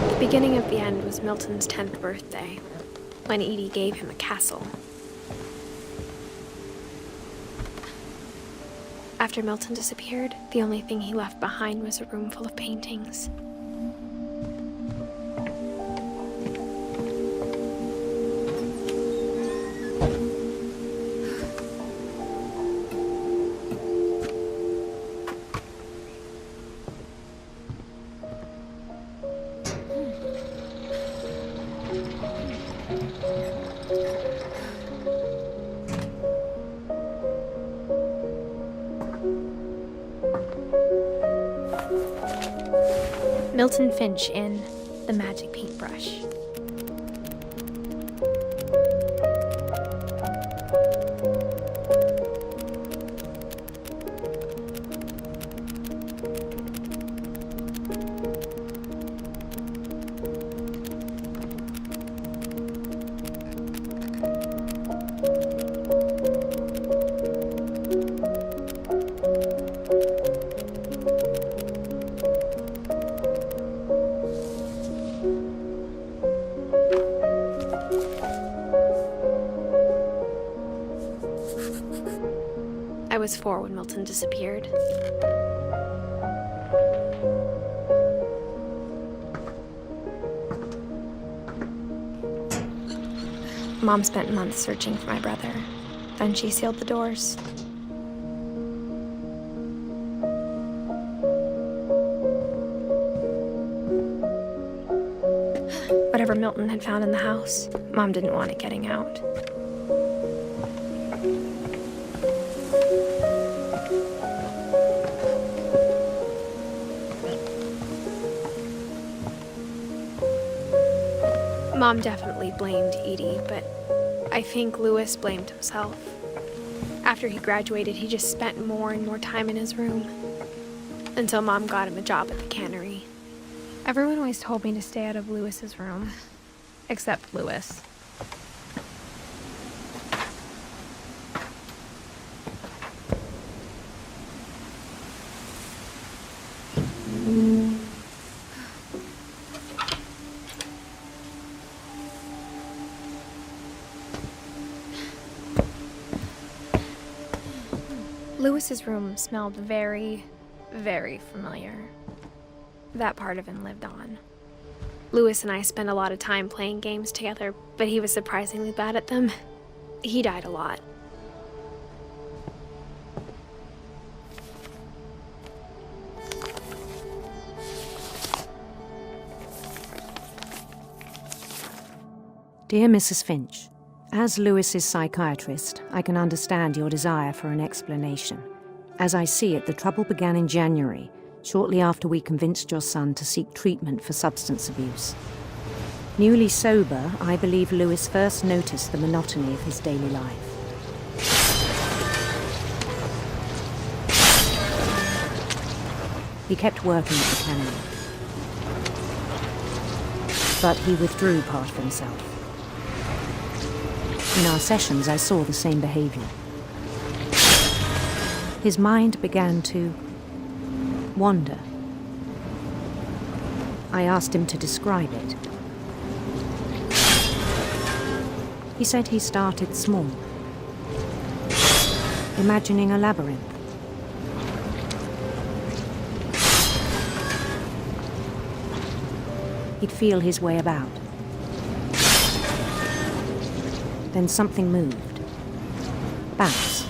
The beginning of the end was Milton's 10th birthday, when Edie gave him a castle. After Milton disappeared, the only thing he left behind was a room full of paintings. Milton Finch in The Magic Paintbrush. I was 4 when Milton disappeared. Mom spent months searching for my brother. Then she sealed the doors. Whatever Milton had found in the house, Mom didn't want it getting out. Mom definitely blamed Edie, but I think Louis blamed himself. After he graduated, he just spent more and more time in his room. Until Mom got him a job at the cannery. Everyone always told me to stay out of Louis's room. Except Louis. Louis's room smelled very, very familiar. That part of him lived on. Louis and I spent a lot of time playing games together, but he was surprisingly bad at them. He died a lot. Dear Mrs. Finch, as Louis's psychiatrist, I can understand your desire for an explanation. As I see it, the trouble began in January, shortly after we convinced your son to seek treatment for substance abuse. Newly sober, I believe Louis first noticed the monotony of his daily life. He kept working at the cannery, but he withdrew part of himself. In our sessions, I saw the same behavior. His mind began to wander. I asked him to describe it. He said he started small, imagining a labyrinth. He'd feel his way about. Then something moved. Bats.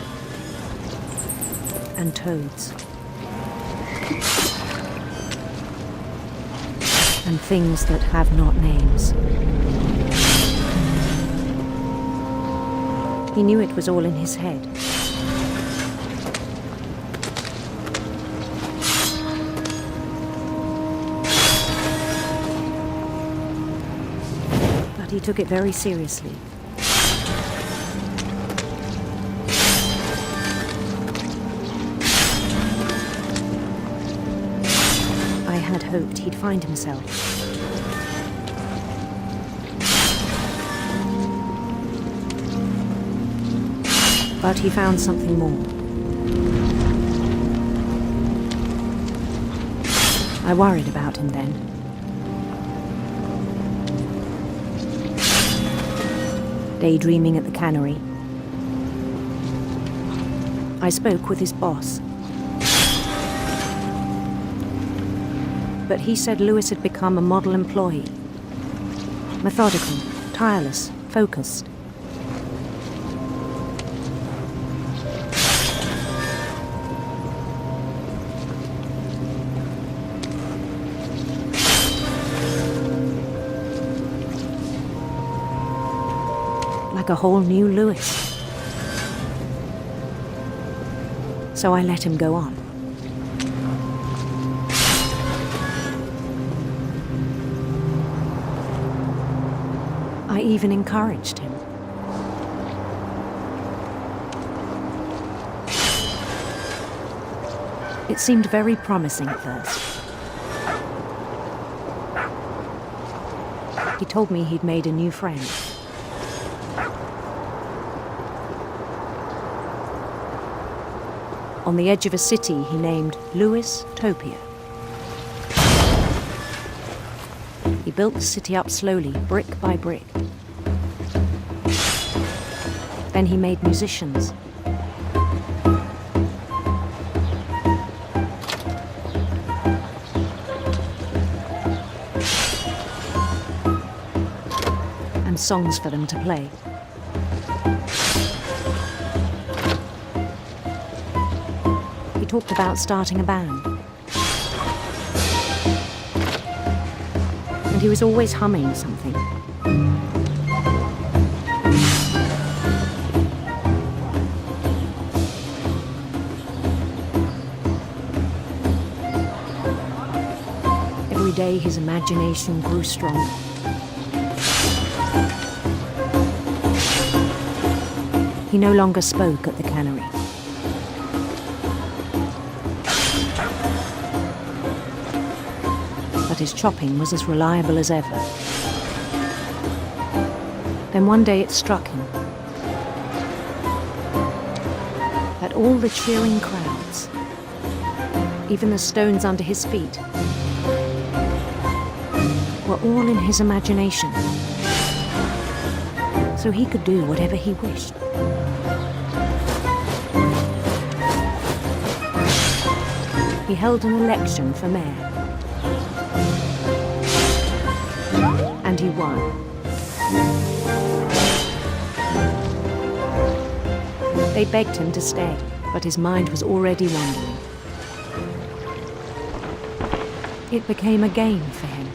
And toads. And things that have not names. He knew it was all in his head. But he took it very seriously. I had hoped he'd find himself. But he found something more. I worried about him then. Daydreaming at the cannery. I spoke with his boss. but he said Lewis had become a model employee. Methodical, tireless, focused. Like a whole new Lewis. So I let him go on. I even encouraged him. It seemed very promising at first. He told me he'd made a new friend. On the edge of a city he named Lewis Topia. He built the city up slowly, brick by brick. Then he made musicians. And songs for them to play. He talked about starting a band. And he was always humming something. Every day his imagination grew stronger. He no longer spoke at the cannery. But his chopping was as reliable as ever. Then one day it struck him that all the cheering crowds, even the stones under his feet, were all in his imagination, so he could do whatever he wished. He held an election for mayor. And he won. They begged him to stay, but his mind was already wandering. It became a game for him.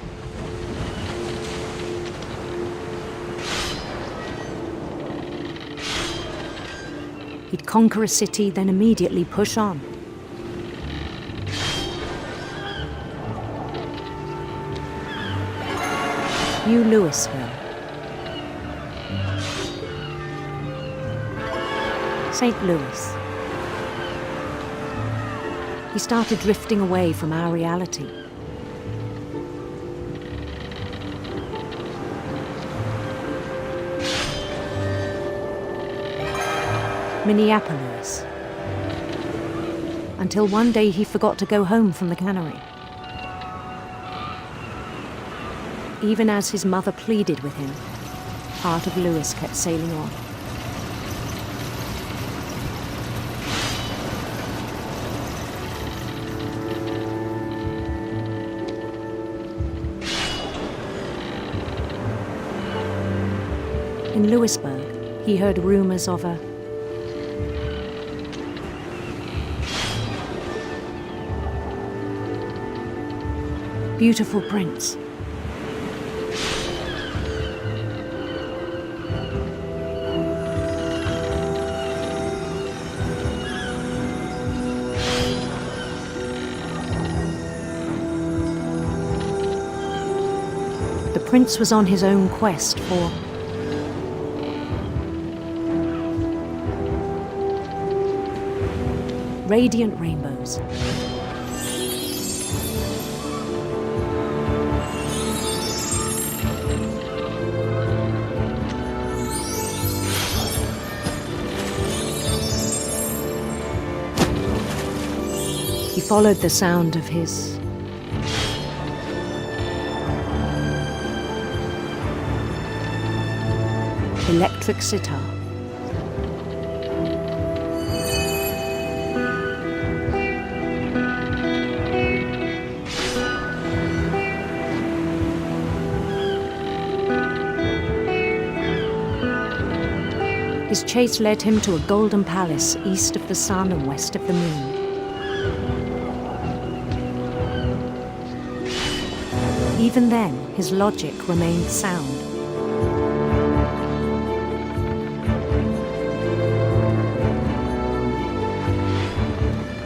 He'd conquer a city, then immediately push on. New Louisville. St. Louis. He started drifting away from our reality. Minneapolis. Until one day he forgot to go home from the cannery. Even as his mother pleaded with him, part of Lewis kept sailing on. In Lewisburg, he heard rumors of a beautiful prince. The prince was on his own quest for radiant rainbows. He followed the sound of his electric sitar. His chase led him to a golden palace east of the sun and west of the moon. Even then, his logic remained sound.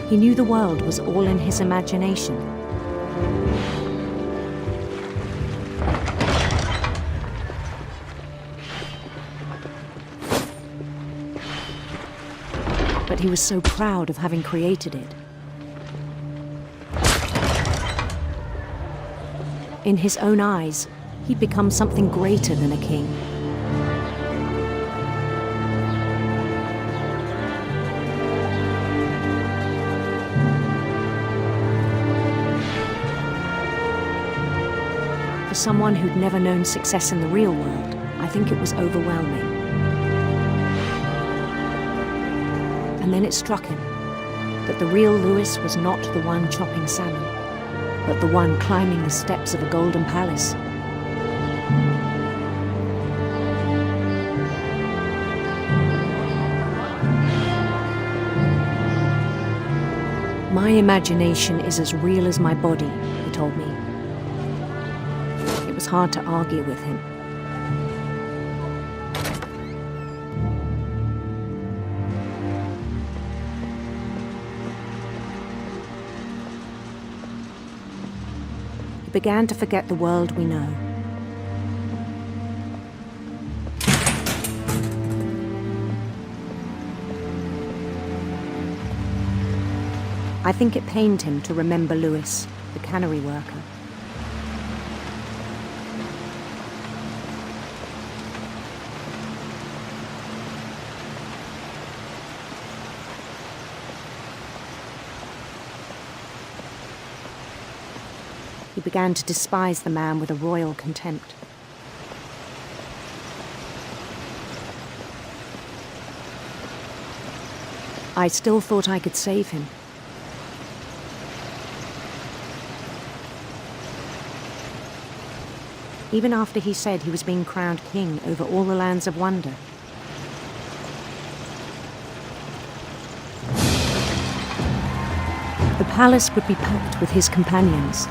He knew the world was all in his imagination. But he was so proud of having created it. In his own eyes, he'd become something greater than a king. For someone who'd never known success in the real world, I think it was overwhelming. And then it struck him that the real Lewis was not the one chopping salmon, but the one climbing the steps of a golden palace. My imagination is as real as my body, he told me. It was hard to argue with him. He began to forget the world we know. I think it pained him to remember Lewis, the cannery worker. He began to despise the man with a royal contempt. I still thought I could save him. Even after he said he was being crowned king over all the lands of wonder. The palace would be packed with his companions.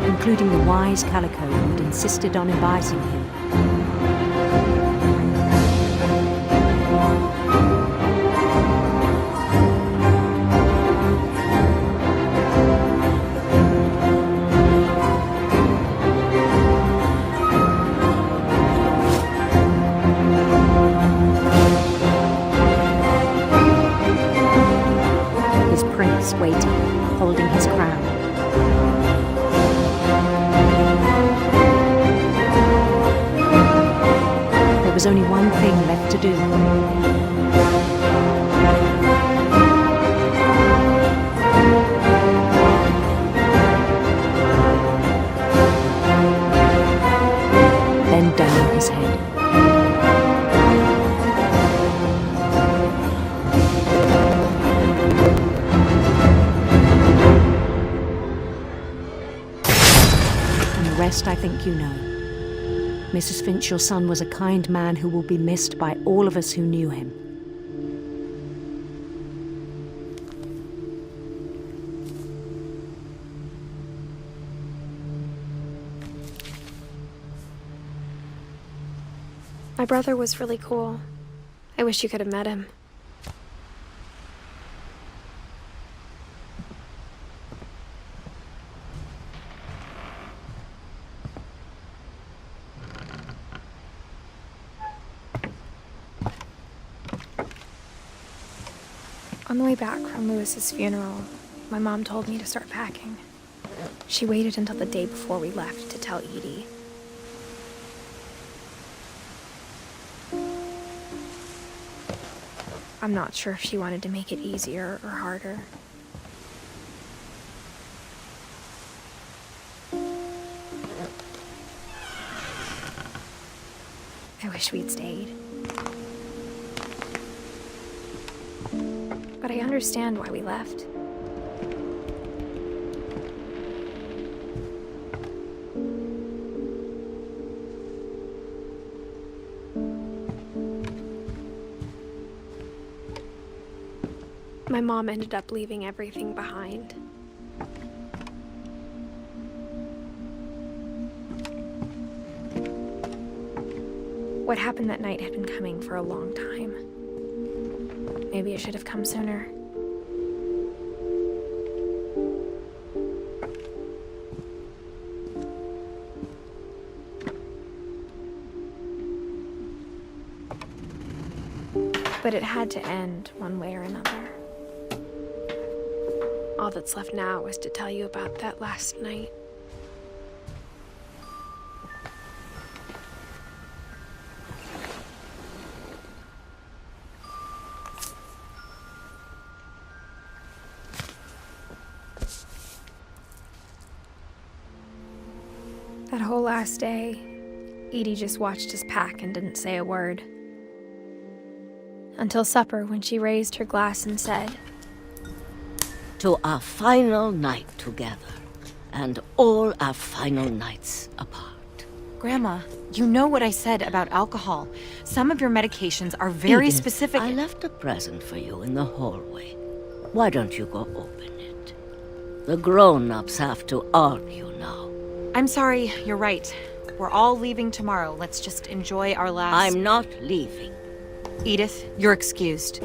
Including the wise Calico who'd insisted on advising him. His prince waiting, holding his crown. There was only one thing left to do. Bend down his head. And the rest I think you know. Mrs. Finch, your son was a kind man who will be missed by all of us who knew him. My brother was really cool. I wish you could have met him. On the way back from Lewis's funeral, my mom told me to start packing. She waited until the day before we left to tell Edie. I'm not sure if she wanted to make it easier or harder. I wish we'd stayed. I understand why we left. My mom ended up leaving everything behind. What happened that night had been coming for a long time. Maybe it should have come sooner. But it had to end one way or another. All that's left now is to tell you about that last night. That whole last day, Edie just watched us pack and didn't say a word. Until supper, when she raised her glass and said, "To our final night together, and all our final nights apart." Grandma, you know what I said about alcohol. Some of your medications are very Edith, specific. I left a present for you in the hallway. Why don't you go open it? The grown-ups have to argue now. I'm sorry, you're right. We're all leaving tomorrow. Let's just enjoy our last... I'm not leaving. Edith, you're excused.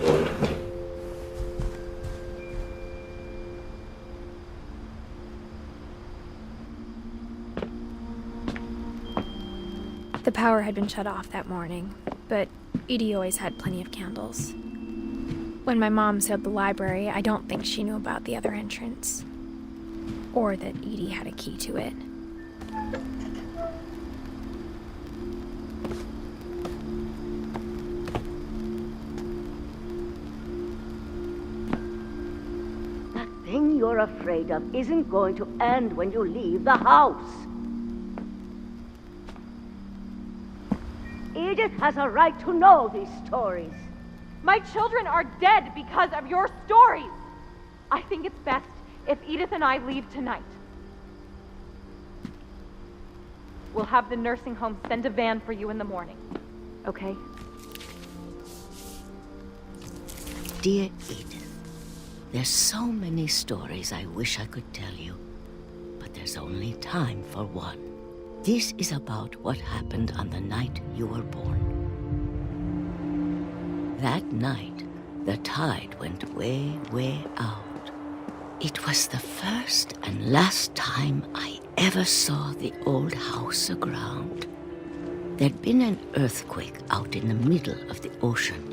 The power had been shut off that morning, but Edie always had plenty of candles. When my mom sealed the library, I don't think she knew about the other entrance. Or that Edie had a key to it. That thing you're afraid of isn't going to end when you leave the house. Edith has a right to know these stories. My children are dead because of your stories. I think it's best if Edith and I leave tonight. We'll have the nursing home send a van for you in the morning, okay? Dear Edith, there's so many stories I wish I could tell you, but there's only time for one. This is about what happened on the night you were born. That night, the tide went way, way out. It was the first and last time I ever saw the old house aground. There'd been an earthquake out in the middle of the ocean.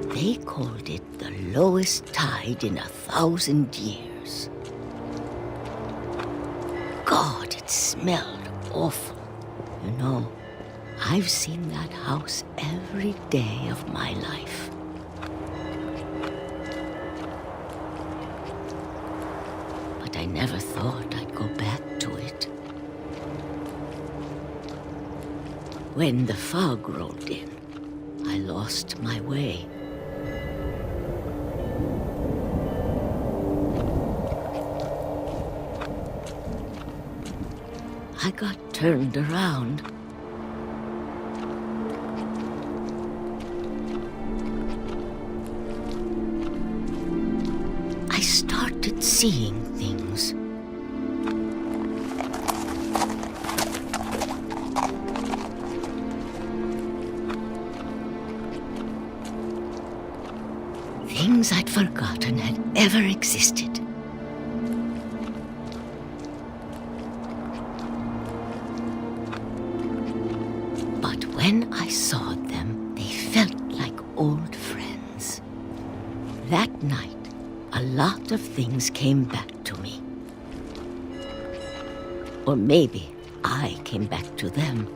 They called it the lowest tide in 1,000 years. God, it smelled awful. You know, I've seen that house every day of my life. But I never thought I'd go back to it. When the fog rolled in, I lost my way. I got turned around. I started seeing things. Things I'd forgotten had ever existed. But when I saw them, they felt like old friends. That night, a lot of things came back to me. Or maybe I came back to them.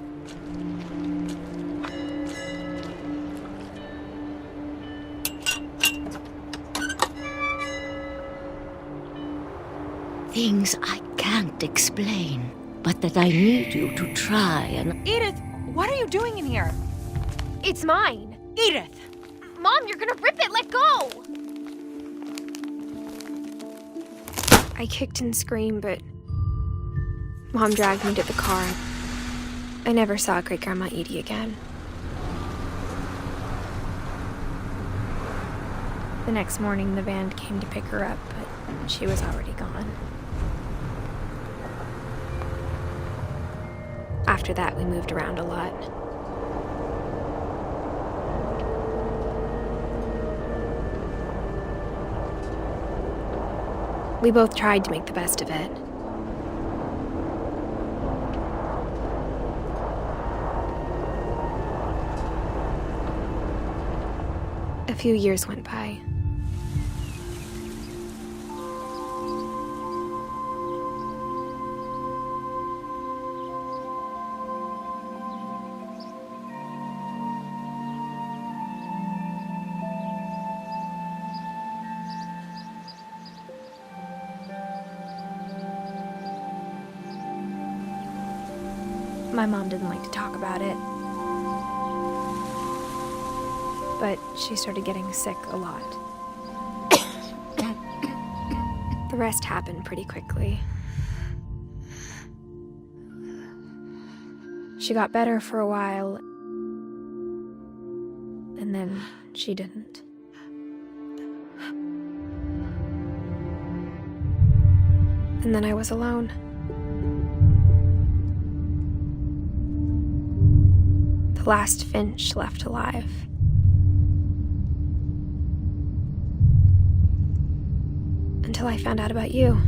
Things I can't explain, but that I need you to try and... Edith, what are you doing in here? It's mine. Edith! Mom, you're gonna rip it! Let go! I kicked and screamed, but Mom dragged me to the car. I never saw Great-Grandma Edie again. The next morning, the van came to pick her up, but she was already gone. After that, we moved around a lot. We both tried to make the best of it. A few years went by. My mom didn't like to talk about it, but she started getting sick a lot. The rest happened pretty quickly. She got better for a while, and then she didn't. And then I was alone. The last Finch left alive. Until I found out about you.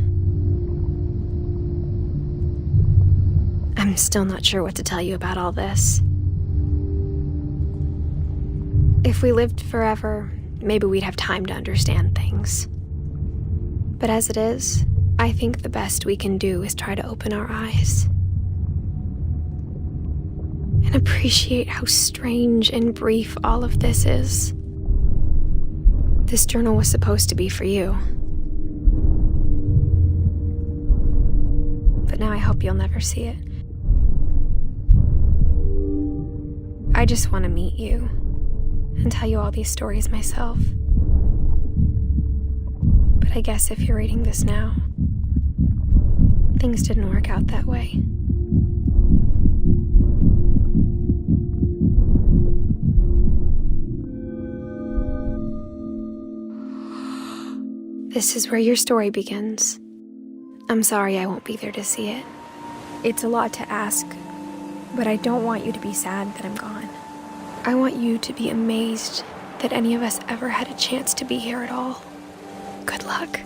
I'm still not sure what to tell you about all this. If we lived forever, maybe we'd have time to understand things. But as it is, I think the best we can do is try to open our eyes. And appreciate how strange and brief all of this is. This journal was supposed to be for you. But now I hope you'll never see it. I just want to meet you and tell you all these stories myself. But I guess if you're reading this now, things didn't work out that way. This is where your story begins. I'm sorry I won't be there to see it. It's a lot to ask, but I don't want you to be sad that I'm gone. I want you to be amazed that any of us ever had a chance to be here at all. Good luck.